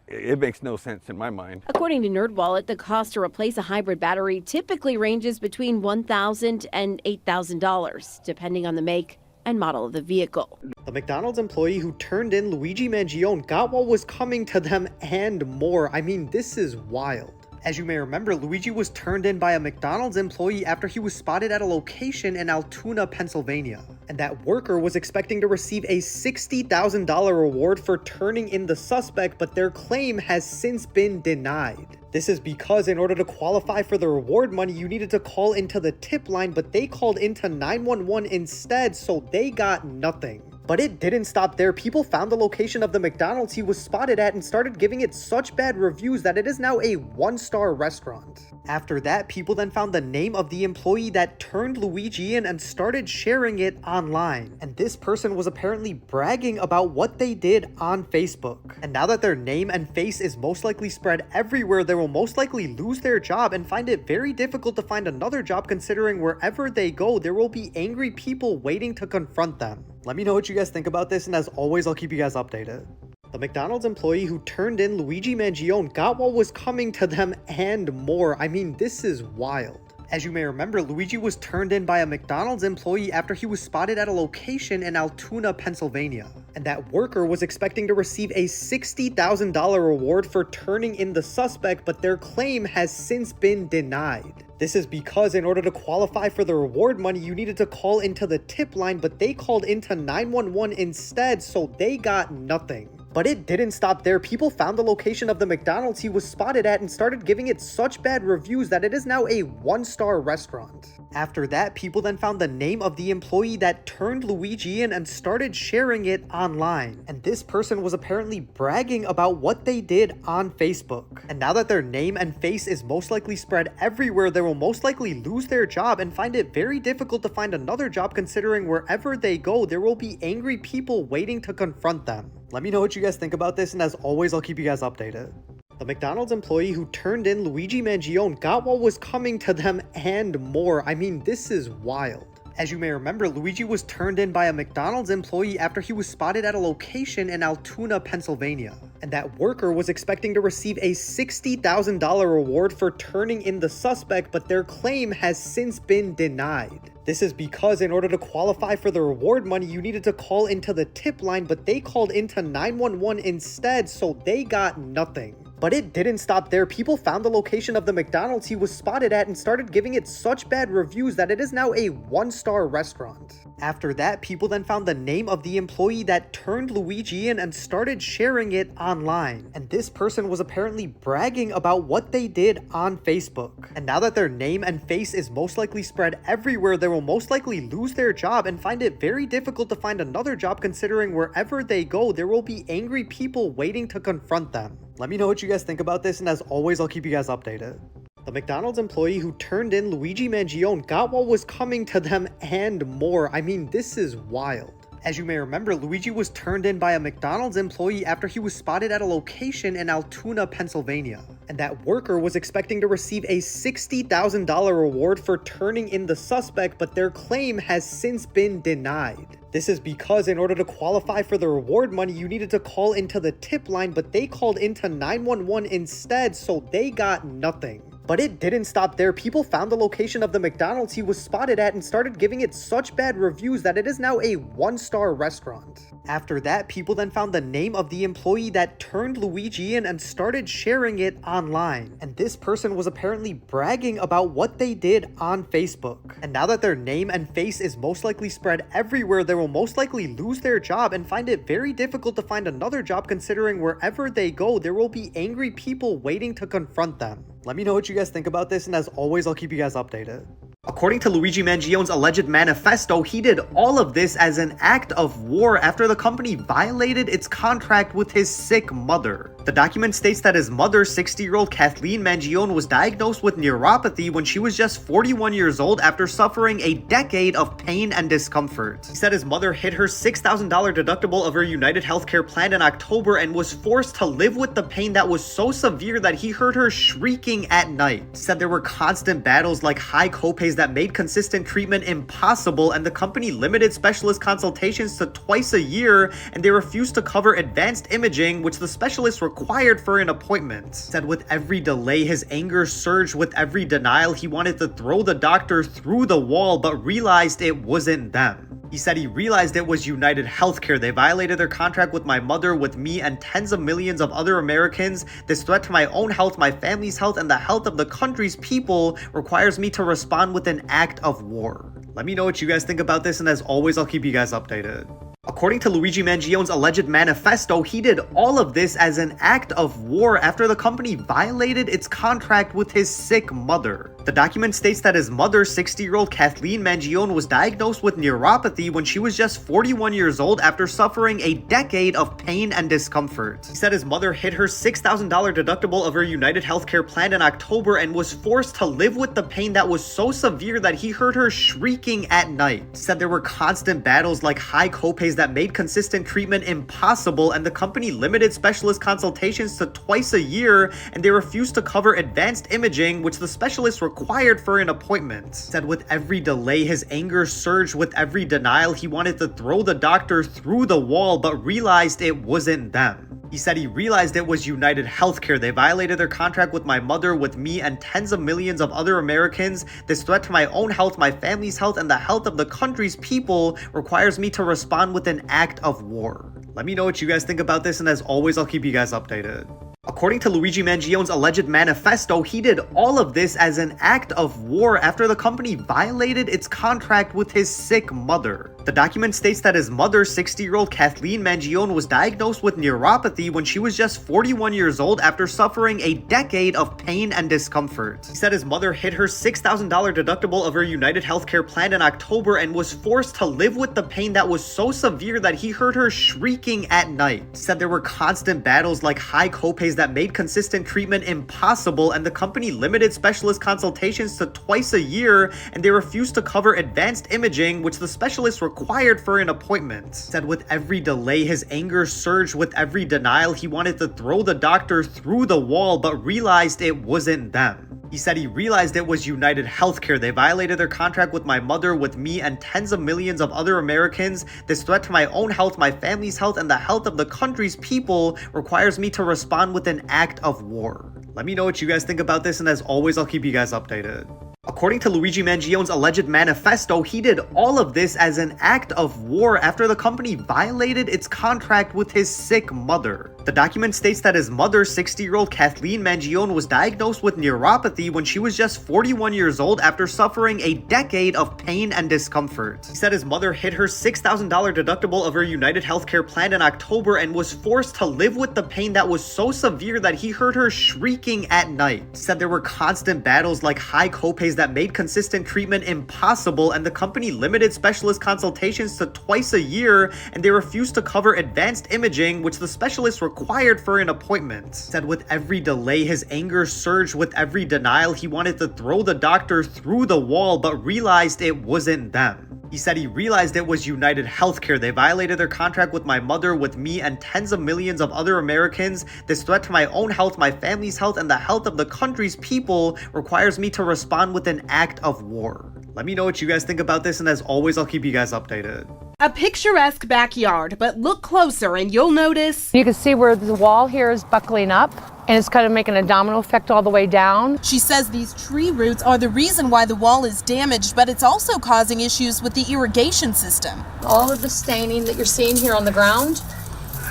[SPEAKER 27] It makes no sense in my mind.
[SPEAKER 13] According to NerdWallet, the cost to replace a hybrid battery typically ranges between $1,000 and $8,000, depending on the make and model of the vehicle.
[SPEAKER 1] The McDonald's employee who turned in Luigi Mangione got what was coming to them and more. I mean, this is wild. As you may remember, Luigi was turned in by a McDonald's employee after he was spotted at a location in Altoona, Pennsylvania. And that worker was expecting to receive a $60,000 reward for turning in the suspect, but their claim has since been denied. This is because in order to qualify for the reward money, you needed to call into the tip line, but they called into 911 instead, so they got nothing. But it didn't stop there. People found the location of the McDonald's he was spotted at and started giving it such bad reviews that it is now a 1-star restaurant. After that, people then found the name of the employee that turned Luigi in and started sharing it online. And this person was apparently bragging about what they did on Facebook. And now that their name and face is most likely spread everywhere, they will most likely lose their job and find it very difficult to find another job, considering wherever they go, there will be angry people waiting to confront them. Let me know what you guys think about this, and as always, I'll keep you guys updated. The McDonald's employee who turned in Luigi Mangione got what was coming to them and more. I mean, this is wild. As you may remember, Luigi was turned in by a McDonald's employee after he was spotted at a location in Altoona, Pennsylvania. And that worker was expecting to receive a $60,000 reward for turning in the suspect, but their claim has since been denied. This is because in order to qualify for the reward money, you needed to call into the tip line, but they called into 911 instead, so they got nothing. But it didn't stop there. People found the location of the McDonald's he was spotted at and started giving it such bad reviews that it is now a 1-star restaurant. After that, people then found the name of the employee that turned Luigi in and started sharing it online. And this person was apparently bragging about what they did on Facebook. And now that their name and face is most likely spread everywhere, they will most likely lose their job and find it very difficult to find another job, considering wherever they go, there will be angry people waiting to confront them. Let me know what you guys think about this, and as always, I'll keep you guys updated. The McDonald's employee who turned in Luigi Mangione got what was coming to them and more. I mean, this is wild. As you may remember, Luigi was turned in by a McDonald's employee after he was spotted at a location in Altoona, Pennsylvania. And that worker was expecting to receive a $60,000 reward for turning in the suspect, but their claim has since been denied. This is because in order to qualify for the reward money, you needed to call into the tip line, but they called into 911 instead, so they got nothing. But it didn't stop there. People found the location of the McDonald's he was spotted at and started giving it such bad reviews that it is now a 1-star restaurant. After that, people then found the name of the employee that turned Luigi in and started sharing it online. And this person was apparently bragging about what they did on Facebook. And now that their name and face is most likely spread everywhere, they will most likely lose their job and find it very difficult to find another job, considering wherever they go, there will be angry people waiting to confront them. Let me know what you guys think about this, and as always, I'll keep you guys updated. The McDonald's employee who turned in Luigi Mangione got what was coming to them and more. I mean, this is wild. As you may remember, Luigi was turned in by a McDonald's employee after he was spotted at a location in Altoona, Pennsylvania. And that worker was expecting to receive a $60,000 reward for turning in the suspect, but their claim has since been denied. This is because in order to qualify for the reward money, you needed to call into the tip line, but they called into 911 instead, so they got nothing. But it didn't stop there. People found the location of the McDonald's he was spotted at and started giving it such bad reviews that it is now a 1-star restaurant. After that, people then found the name of the employee that turned Luigi in and started sharing it online. And this person was apparently bragging about what they did on Facebook. And now that their name and face is most likely spread everywhere, they will most likely lose their job and find it very difficult to find another job, considering wherever they go, there will be angry people waiting to confront them. Let me know what you guys think about this, and as always, I'll keep you guys updated. According to Luigi Mangione's alleged manifesto, he did all of this as an act of war after the company violated its contract with his sick mother. The document states that his mother, 60-year-old Kathleen Mangione, was diagnosed with neuropathy when she was just 41 years old after suffering a decade of pain and discomfort. He said his mother hit her $6,000 deductible of her United Healthcare plan in October and was forced to live with the pain that was so severe that he heard her shrieking at night. He said there were constant battles like high copays that made consistent treatment impossible, and the company limited specialist consultations to twice a year, and they refused to cover advanced imaging, which the specialist required for an appointment. He said with every delay, his anger surged. With every denial, he wanted to throw the doctor through the wall, but realized it wasn't them. He said he realized it was United Healthcare. They violated their contract with my mother, with me, and tens of millions of other Americans. This threat to my own health, my family's health, and the health of the country's people requires me to respond with an act of war. Let me know what you guys think about this, and as always, I'll keep you guys updated. According to Luigi Mangione's alleged manifesto, he did all of this as an act of war after the company violated its contract with his sick mother. The document states that his mother, 60-year-old Kathleen Mangione, was diagnosed with neuropathy when she was just 41 years old after suffering a decade of pain and discomfort. He said his mother hit her $6,000 deductible of her United Healthcare plan in October and was forced to live with the pain that was so severe that he heard her shrieking at night. He said there were constant battles like high copays that made consistent treatment impossible, and the company limited specialist consultations to twice a year, and they refused to cover advanced imaging, which the specialist required for an appointment. He said with every delay, his anger surged. With every denial, he wanted to throw the doctor through the wall, but realized it wasn't them. He said he realized it was United Healthcare. They violated their contract with my mother, with me, and tens of millions of other Americans. This threat to my own health, my family's health, and the health of the country's people requires me to respond with an act of war. Let me know what you guys think about this, and as always, I'll keep you guys updated. According to Luigi Mangione's alleged manifesto, he did all of this as an act of war after the company violated its contract with his sick mother. The document states that his mother, 60-year-old Kathleen Mangione, was diagnosed with neuropathy when she was just 41 years old after suffering a decade of pain and discomfort. He said his mother hit her $6,000 deductible of her United Healthcare plan in October and was forced to live with the pain that was so severe that he heard her shrieking at night. He said there were constant battles like high copays that made consistent treatment impossible, and the company limited specialist consultations to twice a year, and they refused to cover advanced imaging, which the specialist required for an appointment. He said with every delay, his anger surged. With every denial, he wanted to throw the doctor through the wall, but realized it wasn't them. He said he realized it was United Healthcare. They violated their contract with my mother, with me, and tens of millions of other Americans. This threat to my own health, my family's health, and the health of the country's people requires me to respond with an act of war. Let me know what you guys think about this, and as always, I'll keep you guys updated. According to Luigi Mangione's alleged manifesto, he did all of this as an act of war after the company violated its contract with his sick mother. The document states that his mother, 60-year-old Kathleen Mangione, was diagnosed with neuropathy when she was just 41 years old after suffering a decade of pain and discomfort. He said his mother hit her $6,000 deductible of her United Healthcare plan in October and was forced to live with the pain that was so severe that he heard her shrieking at night. He said there were constant battles like high copays that made consistent treatment impossible, and the company limited specialist consultations to twice a year, and they refused to cover advanced imaging, which the specialist required for an appointment. He said with every delay, his anger surged. With every denial, he wanted to throw the doctor through the wall, but realized it wasn't them. He said he realized it was United Healthcare. They violated their contract with my mother, with me, and tens of millions of other Americans. This threat to my own health, my family's health, and the health of the country's people requires me to respond with an act of war. Let me know what you guys think about this, and as always, I'll keep you guys updated.
[SPEAKER 2] A picturesque backyard, but look closer and you'll notice.
[SPEAKER 5] You can see where the wall here is buckling up, and it's kind of making a domino effect all the way down.
[SPEAKER 2] She says these tree roots are the reason why the wall is damaged, but it's also causing issues with the irrigation system.
[SPEAKER 5] All of the staining that you're seeing here on the ground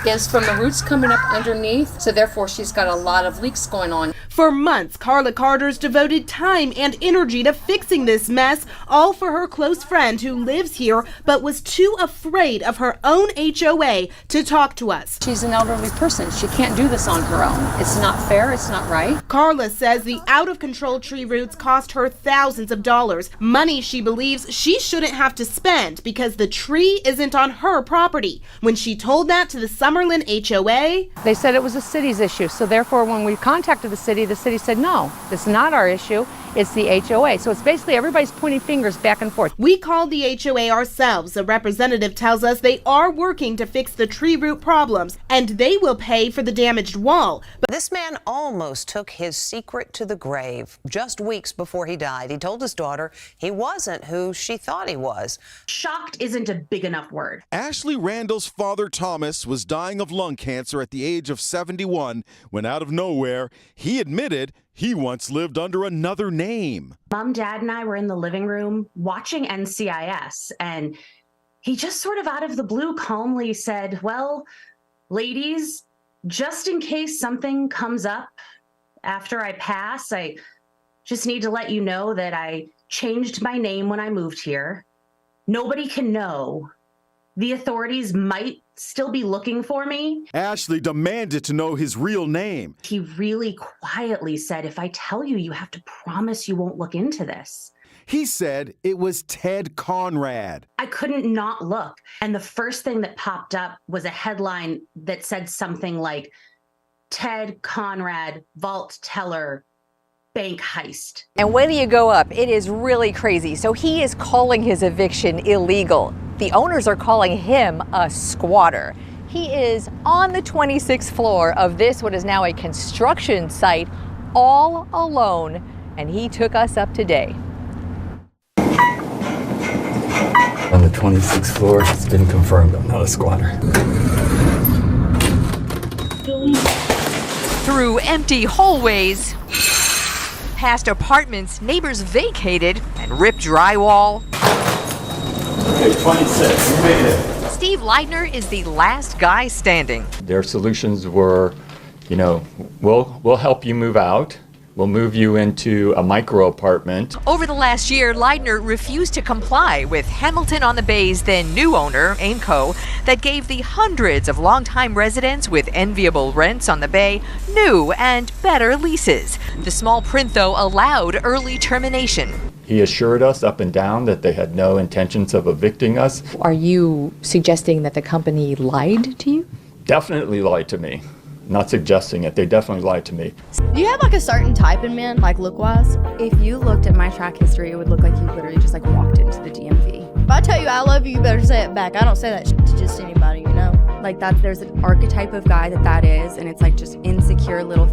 [SPEAKER 5] is from the roots coming up underneath, so therefore she's got a lot of leaks going on.
[SPEAKER 2] For months, Carla Carter's devoted time and energy to fixing this mess, all for her close friend who lives here but was too afraid of her own HOA to talk to us.
[SPEAKER 5] She's an elderly person. She can't do this on her own. It's not fair. It's not right.
[SPEAKER 2] Carla says the out-of-control tree roots cost her thousands of dollars, money she believes she shouldn't have to spend because the tree isn't on her property. When she told that to the Summerlin HOA.
[SPEAKER 3] They said it was the city's issue, so therefore when we contacted the city said, no, this is not our issue, it's the HOA. So it's basically everybody's pointing fingers back and forth.
[SPEAKER 2] We called the HOA ourselves. A representative tells us they are working to fix the tree root problems, and they will pay for the damaged wall.
[SPEAKER 6] But this man almost took his secret to the grave. Just weeks before he died, he told his daughter he wasn't who she thought he was.
[SPEAKER 14] Shocked isn't a big enough word.
[SPEAKER 23] Ashley Randall's father, Thomas, was dying of lung cancer at the age of 71 when out of nowhere, he admitted he once lived under another name.
[SPEAKER 14] Mom, Dad, and I were in the living room watching NCIS, and he just sort of out of the blue calmly said, well, ladies, just in case something comes up after I pass, I just need to let you know that I changed my name when I moved here. Nobody can know. The authorities might still be looking for me.
[SPEAKER 23] Ashley demanded to know his real name.
[SPEAKER 14] He really quietly said, if I tell you, you have to promise you won't look into this.
[SPEAKER 23] He said it was Ted Conrad.
[SPEAKER 14] I couldn't not look. And the first thing that popped up was a headline that said something like, Ted Conrad, vault teller, bank heist.
[SPEAKER 15] And when you go up, it is really crazy. So he is calling his eviction illegal. The owners are calling him a squatter. He is on the 26th floor of this, what is now a construction site, all alone, and he took us up today.
[SPEAKER 16] On the 26th floor, it's been confirmed I'm not a squatter.
[SPEAKER 15] Through empty hallways, past apartments neighbors vacated and ripped drywall.
[SPEAKER 16] Okay, 26, you made it.
[SPEAKER 15] Steve Leidner is the last guy standing.
[SPEAKER 16] Their solutions were, we'll help you move out. We'll move you into a micro apartment.
[SPEAKER 15] Over the last year, Leidner refused to comply with Hamilton on the Bay's then new owner, Aimco, that gave the hundreds of longtime residents with enviable rents on the Bay new and better leases. The small print, though, allowed early termination.
[SPEAKER 16] He assured us up and down that they had no intentions of evicting us.
[SPEAKER 17] Are you suggesting that the company lied to you?
[SPEAKER 16] Definitely lied to me. Not suggesting it, they definitely lied to me.
[SPEAKER 18] Do you have like a certain type in men, like look-wise? If you looked at my track history, it would look like you literally just like walked into the DMV. If I tell you I love you, you better say it back. I don't say that shit to just anybody, you know?
[SPEAKER 16] Like there's an archetype of guy that is, and it's like just insecure little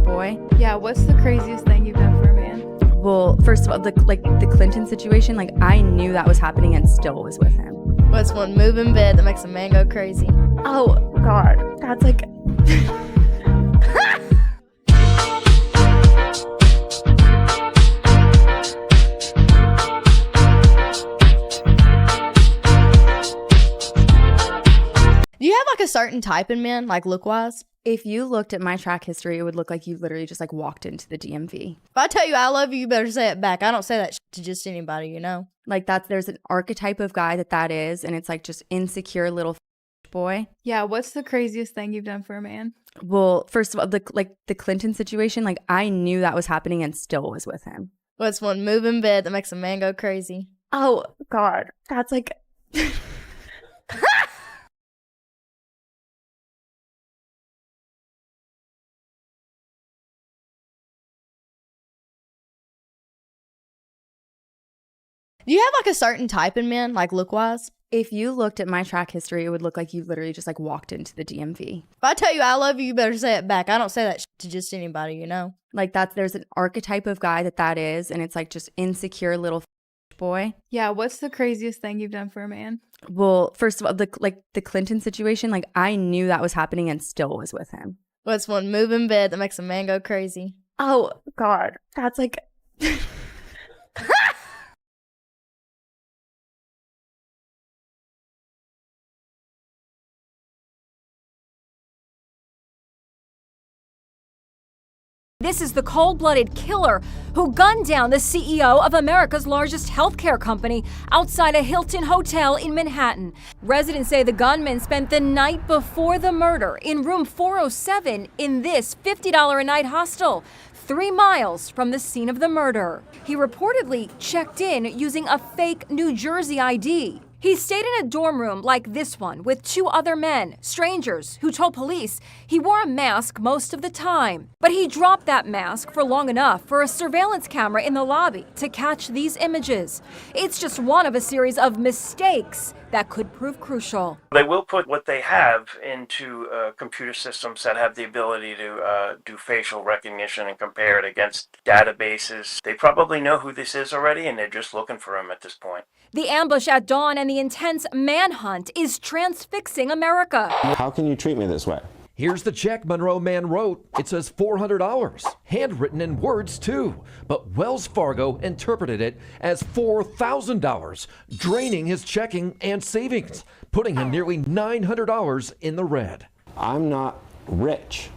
[SPEAKER 16] boy.
[SPEAKER 9] Yeah, what's the craziest thing you've done for a man?
[SPEAKER 16] Well, first of all, the Clinton situation, like I knew that was happening and still was with him.
[SPEAKER 18] What's one move in bed that makes a man go crazy?
[SPEAKER 16] Oh, God, that's like...
[SPEAKER 18] Do you have like a certain type in men, like look-wise?
[SPEAKER 17] If you looked at my track history, it would look like you literally just like walked into the DMV.
[SPEAKER 18] If I tell you I love you, you better say it back. I don't say that shit to just anybody, you know?
[SPEAKER 16] Like there's an archetype of guy that is, and it's like just insecure little boy.
[SPEAKER 9] Yeah, what's the craziest thing you've done for a man?
[SPEAKER 16] Well, first of all, the Clinton situation, like I knew that was happening and still was with him.
[SPEAKER 18] What's one move in bed that makes a man go crazy?
[SPEAKER 16] Oh, God, that's like...
[SPEAKER 18] Do you have like a certain type in men, like look-wise?
[SPEAKER 17] If you looked at my track history, it would look like you literally just like walked into the DMV.
[SPEAKER 18] If I tell you I love you, you better say it back. I don't say that shit to just anybody, you know?
[SPEAKER 16] Like there's an archetype of guy that is, and it's like just insecure little boy.
[SPEAKER 9] Yeah, what's the craziest thing you've done for a man?
[SPEAKER 16] Well, first of all, the Clinton situation, like I knew that was happening and still was with him.
[SPEAKER 18] What's one move in bed that makes a man go crazy?
[SPEAKER 16] Oh, God, that's like...
[SPEAKER 19] This is the cold-blooded killer who gunned down the CEO of America's largest healthcare company outside a Hilton hotel in Manhattan. Residents say the gunman spent the night before the murder in room 407 in this $50 a night hostel, 3 miles from the scene of the murder. He reportedly checked in using a fake New Jersey ID. He stayed in a dorm room like this one with 2 other men, strangers, who told police he wore a mask most of the time. But he dropped that mask for long enough for a surveillance camera in the lobby to catch these images. It's just one of a series of mistakes that could prove crucial.
[SPEAKER 4] They will put what they have into computer systems that have the ability to do facial recognition and compare it against databases. They probably know who this is already, and they're just looking for him at this point.
[SPEAKER 19] The ambush at dawn and the intense manhunt is transfixing America.
[SPEAKER 7] How can you treat me this way?
[SPEAKER 8] Here's the check Monroe man wrote. It says $400, handwritten in words too. But Wells Fargo interpreted it as $4,000, draining his checking and savings, putting him nearly $900 in the red.
[SPEAKER 7] I'm not rich,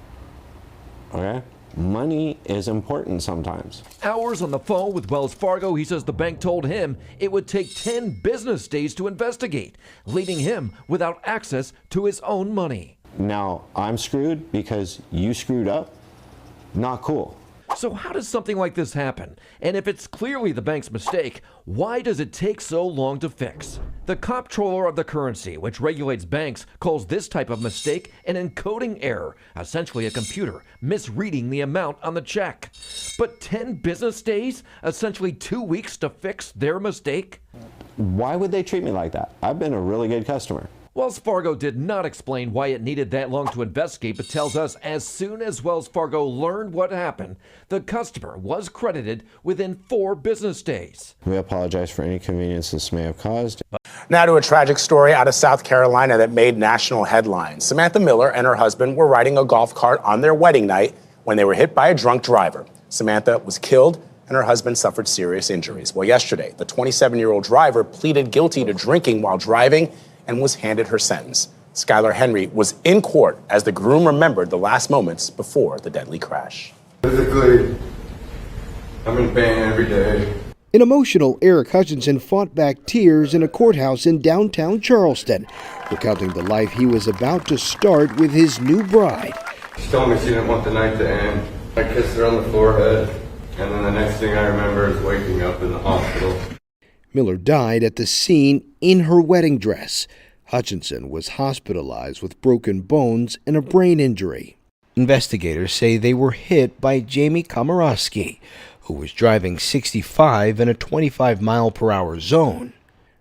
[SPEAKER 7] okay? Money is important sometimes.
[SPEAKER 8] Hours on the phone with Wells Fargo, he says the bank told him it would take 10 business days to investigate, leaving him without access to his own money.
[SPEAKER 7] Now, I'm screwed because you screwed up? Not cool.
[SPEAKER 8] So how does something like this happen? And if it's clearly the bank's mistake, why does it take so long to fix? The Comptroller of the Currency, which regulates banks, calls this type of mistake an encoding error, essentially a computer misreading the amount on the check. But 10 business days, essentially 2 weeks to fix their mistake?
[SPEAKER 7] Why would they treat me like that? I've been a really good customer.
[SPEAKER 8] Wells Fargo did not explain why it needed that long to investigate, but tells us as soon as Wells Fargo learned what happened, the customer was credited within 4 business days.
[SPEAKER 7] We apologize for any inconvenience this may have caused.
[SPEAKER 20] Now to a tragic story out of South Carolina that made national headlines. Samantha Miller and her husband were riding a golf cart on their wedding night when they were hit by a drunk driver. Samantha was killed and her husband suffered serious injuries. Well, yesterday, the 27-year-old driver pleaded guilty to drinking while driving and was handed her sentence. Skylar Henry was in court as the groom remembered the last moments before the deadly crash.
[SPEAKER 21] Physically, I'm in pain every day.
[SPEAKER 22] An emotional Eric Hutchinson fought back tears in a courthouse in downtown Charleston, recounting the life he was about to start with his new bride.
[SPEAKER 21] She told me she didn't want the night to end. I kissed her on the forehead, and then the next thing I remember is waking up in the hospital.
[SPEAKER 22] Miller died at the scene in her wedding dress. Hutchinson was hospitalized with broken bones and a brain injury. Investigators say they were hit by Jamie Komorowski, who was driving 65 in a 25-mile-per-hour zone.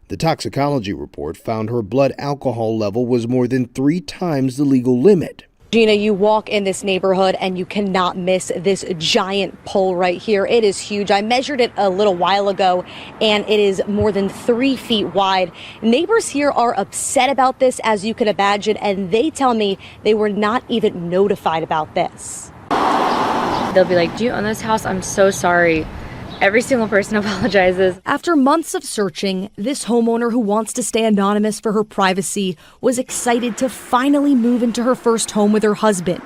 [SPEAKER 22] The toxicology report found her blood alcohol level was more than 3 times the legal limit.
[SPEAKER 24] Gina, you walk in this neighborhood and you cannot miss this giant pole right here. It is huge. I measured it a little while ago and it is more than 3 feet wide. Neighbors here are upset about this, as you can imagine, and they tell me they were not even notified about this.
[SPEAKER 17] They'll be like, "Do you own this house? I'm so sorry." Every single person apologizes.
[SPEAKER 24] After months of searching, this homeowner who wants to stay anonymous for her privacy was excited to finally move into her first home with her husband.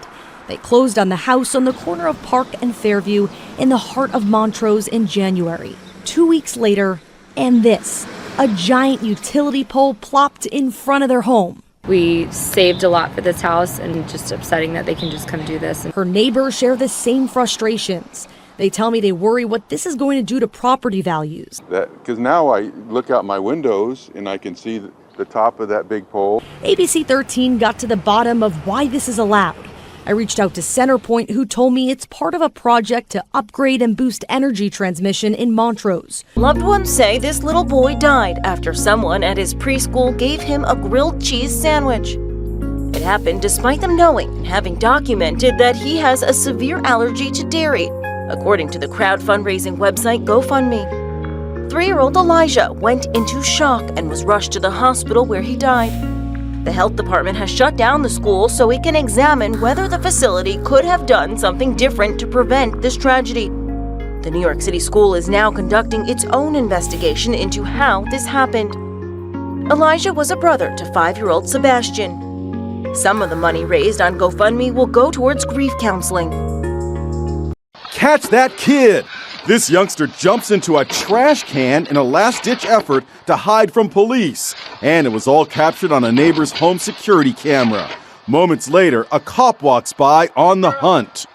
[SPEAKER 24] They closed on the house on the corner of Park and Fairview in the heart of Montrose in January. 2 weeks later, and this, a giant utility pole plopped in front of their home.
[SPEAKER 17] We saved a lot for this house, and just upsetting that they can just come do this.
[SPEAKER 24] Her neighbors share the same frustrations. They tell me they worry what this is going to do to property values.
[SPEAKER 25] Because now I look out my windows and I can see the top of that big pole.
[SPEAKER 24] ABC 13 got to the bottom of why this is allowed. I reached out to Centerpoint, who told me it's part of a project to upgrade and boost energy transmission in Montrose.
[SPEAKER 28] Loved ones say this little boy died after someone at his preschool gave him a grilled cheese sandwich. It happened despite them knowing and having documented that he has a severe allergy to dairy, according to the crowd fundraising website GoFundMe. 3-year-old Elijah went into shock and was rushed to the hospital where he died. The health department has shut down the school so it can examine whether the facility could have done something different to prevent this tragedy. The New York City school is now conducting its own investigation into how this happened. Elijah was a brother to 5-year-old Sebastian. Some of the money raised on GoFundMe will go towards grief counseling.
[SPEAKER 23] Catch that kid! This youngster jumps into a trash can in a last-ditch effort to hide from police. And it was all captured on a neighbor's home security camera. Moments later, a cop walks by on the hunt.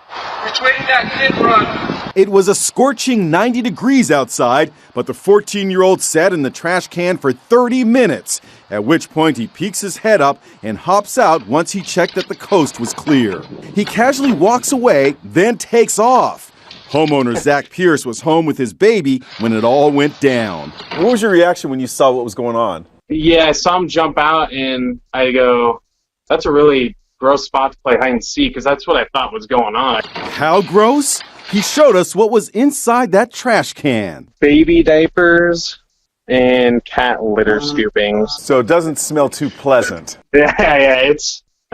[SPEAKER 30] Which way did that kid run?
[SPEAKER 23] It was a scorching 90 degrees outside, but the 14-year-old sat in the trash can for 30 minutes, at which point he peeks his head up and hops out once he checked that the coast was clear. He casually walks away, then takes off. Homeowner Zach Pierce was home with his baby when it all went down.
[SPEAKER 1] What was your reaction when you saw what was going on?
[SPEAKER 5] Yeah, I saw him jump out, and I go, that's a really gross spot to play hide and seek, because that's what I thought was going on.
[SPEAKER 23] How gross? He showed us what was inside that trash can.
[SPEAKER 5] Baby diapers and cat litter scoopings.
[SPEAKER 1] So it doesn't smell too pleasant.
[SPEAKER 5] Yeah,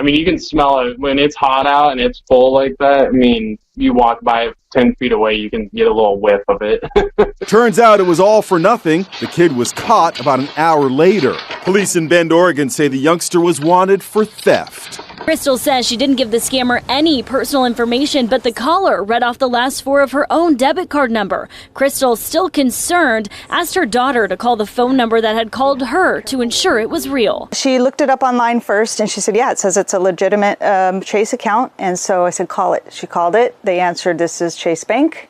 [SPEAKER 5] you can smell it when it's hot out and it's full like that. I mean, you walk by it 10 feet away, you can get a little whiff of it.
[SPEAKER 23] Turns out it was all for nothing. The kid was caught about an hour later. Police in Bend, Oregon say the youngster was wanted for theft.
[SPEAKER 10] Crystal says she didn't give the scammer any personal information, but the caller read off the last four of her own debit card number. Crystal, still concerned, asked her daughter to call the phone number that had called her to ensure it was real.
[SPEAKER 11] She looked it up online first, and she said, yeah, it says it's a legitimate Chase account. And so I said, call it. She called it. They answered, this is Chase Bank.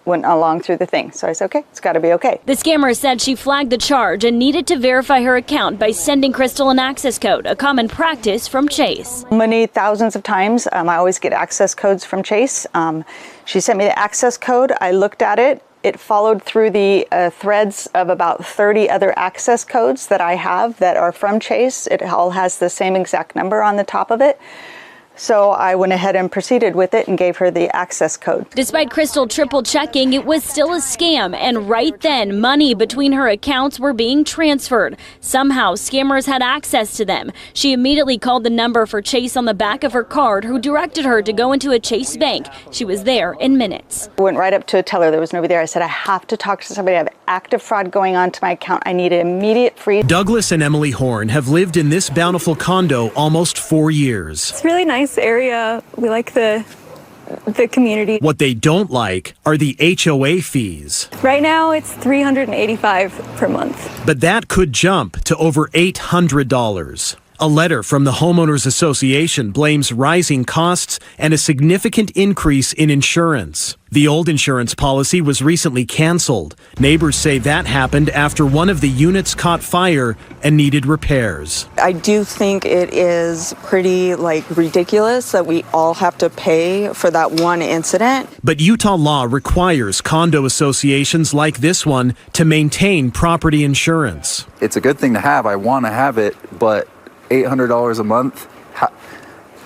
[SPEAKER 11] Went along through the thing. So I said, okay, it's got to be okay.
[SPEAKER 10] The scammer said she flagged the charge and needed to verify her account by sending Crystal an access code, a common practice from Chase.
[SPEAKER 11] Many thousands of times, I always get access codes from Chase. She sent me the access code. I looked at it. It followed through the threads of about 30 other access codes that I have that are from Chase. It all has the same exact number on the top of it. So I went ahead and proceeded with it and gave her the access code.
[SPEAKER 10] Despite Crystal triple checking, it was still a scam, and right then, money between her accounts were being transferred. Somehow, scammers had access to them. She immediately called the number for Chase on the back of her card, who directed her to go into a Chase bank. She was there in minutes.
[SPEAKER 11] I went right up to a teller. There was nobody there. I said, I have to talk to somebody. I have active fraud going on to my account. I need an immediate freeze.
[SPEAKER 12] Douglas and Emily Horn have lived in this bountiful condo almost 4 years.
[SPEAKER 13] It's really nice area. We like the community.
[SPEAKER 12] What they don't like are the HOA fees.
[SPEAKER 13] Right now it's $385 per month.
[SPEAKER 12] But that could jump to over $800. A letter from the Homeowners Association blames rising costs and a significant increase in insurance. The old insurance policy was recently canceled. Neighbors say that happened after one of the units caught fire and needed repairs.
[SPEAKER 26] I do think it is pretty ridiculous that we all have to pay for that one incident.
[SPEAKER 12] But Utah law requires condo associations like this one to maintain property insurance.
[SPEAKER 27] It's a good thing to have. I want to have it, but $800 a month,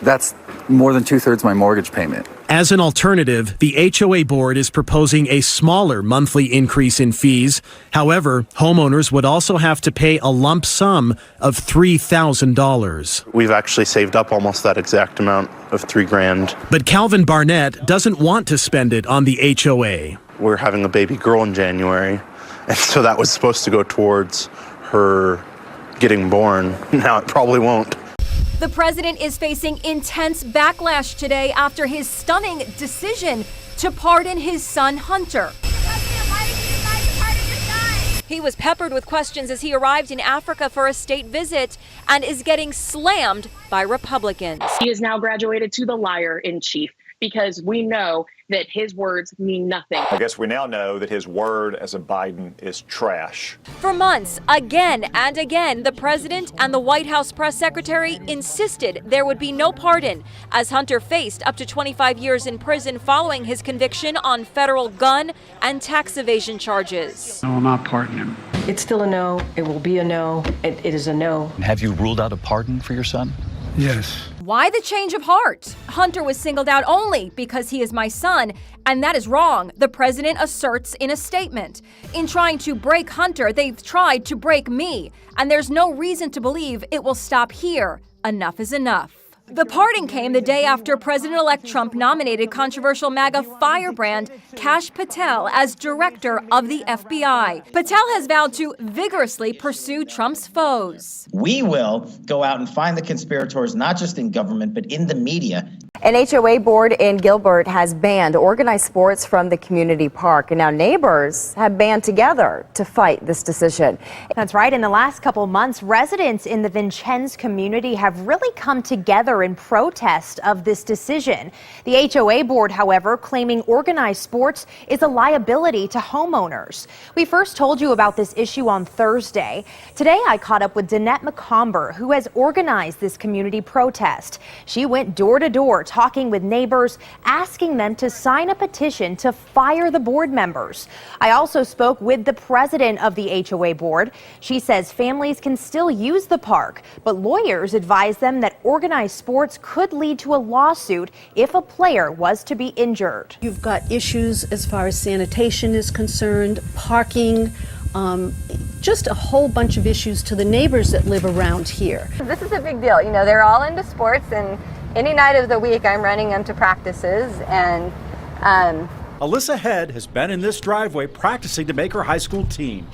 [SPEAKER 27] that's more than 2/3 my mortgage payment.
[SPEAKER 12] As an alternative, the HOA board is proposing a smaller monthly increase in fees. However, homeowners would also have to pay a lump sum of $3,000.
[SPEAKER 29] We've actually saved up almost that exact amount of $3,000.
[SPEAKER 12] But Calvin Barnett doesn't want to spend it on the HOA.
[SPEAKER 29] We're having a baby girl in January, and so that was supposed to go towards her getting born. Now it probably won't.
[SPEAKER 19] The president is facing intense backlash today after his stunning decision to pardon his son Hunter. He was peppered with questions as he arrived in Africa for a state visit and is getting slammed by Republicans.
[SPEAKER 30] He is now graduated to the liar in chief, because we know that his words mean nothing.
[SPEAKER 31] I guess we now know that his word as a Biden is trash.
[SPEAKER 19] For months, again and again, the president and the White House press secretary insisted there would be no pardon, as Hunter faced up to 25 years in prison following his conviction on federal gun and tax evasion charges.
[SPEAKER 32] I will not pardon him.
[SPEAKER 33] It's still a no. It will be a no. It is a no.
[SPEAKER 34] Have you ruled out a pardon for your son?
[SPEAKER 32] Yes.
[SPEAKER 19] Why the change of heart? Hunter was singled out only because he is my son, and that is wrong, the president asserts in a statement. In trying to break Hunter, they've tried to break me, and there's no reason to believe it will stop here. Enough is enough. The pardon came the day after President-elect Trump nominated controversial MAGA firebrand Kash Patel as director of the FBI. Patel has vowed to vigorously pursue Trump's foes.
[SPEAKER 35] We will go out and find the conspirators, not just in government, but in the media.
[SPEAKER 2] An HOA board in Gilbert has banned organized sports from the community park, and now neighbors have band together to fight this decision.
[SPEAKER 3] That's right. In the last couple months, residents in the Vincennes community have really come together in protest of this decision. The HOA board, however, claiming organized sports is a liability to homeowners. We first told you about this issue on Thursday. Today, I caught up with Danette McComber, who has organized this community protest. She went door to door talking with neighbors, asking them to sign a petition to fire the board members. I also spoke with the president of the HOA board. She says families can still use the park, but lawyers advise them that organized sports could lead to a lawsuit if a player was to be injured.
[SPEAKER 4] You've got issues as far as sanitation is concerned, parking, just a whole bunch of issues to the neighbors that live around here.
[SPEAKER 6] This is a big deal. You know, they're all into sports, and any night of the week I'm running them to practices. And
[SPEAKER 7] Alyssa Head has been in this driveway practicing to make her high school team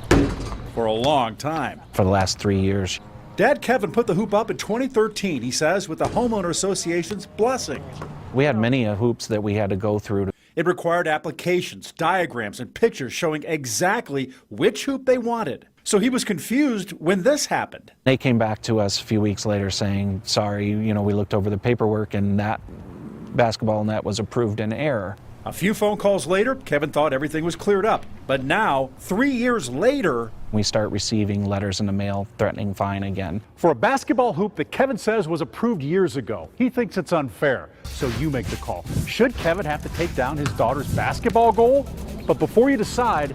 [SPEAKER 7] for a long time.
[SPEAKER 34] For the last 3 years.
[SPEAKER 7] Dad Kevin put the hoop up in 2013, he says, with the Homeowner Association's blessing.
[SPEAKER 34] We had many hoops that we had to go through.
[SPEAKER 7] It required applications, diagrams, and pictures showing exactly which hoop they wanted. So he was confused when this happened.
[SPEAKER 34] They came back to us a few weeks later saying, sorry, you know, we looked over the paperwork and that basketball net was approved in error.
[SPEAKER 7] A few phone calls later, Kevin thought everything was cleared up. But now, 3 years later,
[SPEAKER 34] we start receiving letters in the mail threatening fine again.
[SPEAKER 8] For a basketball hoop that Kevin says was approved years ago, he thinks it's unfair. So you make the call. Should Kevin have to take down his daughter's basketball goal? But before you decide,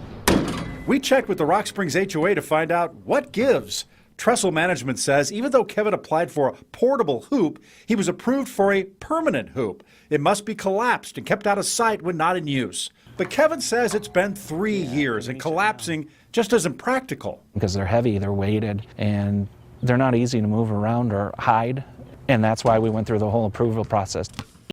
[SPEAKER 7] we checked with the Rock Springs HOA to find out what gives. Trestle Management says even though Kevin applied for a portable hoop, he was approved for a permanent hoop. It must be collapsed and kept out of sight when not in use. But Kevin says it's been 3 years and collapsing just isn't practical.
[SPEAKER 34] Because they're heavy, they're weighted, and they're not easy to move around or hide. And that's why we went through the whole approval process.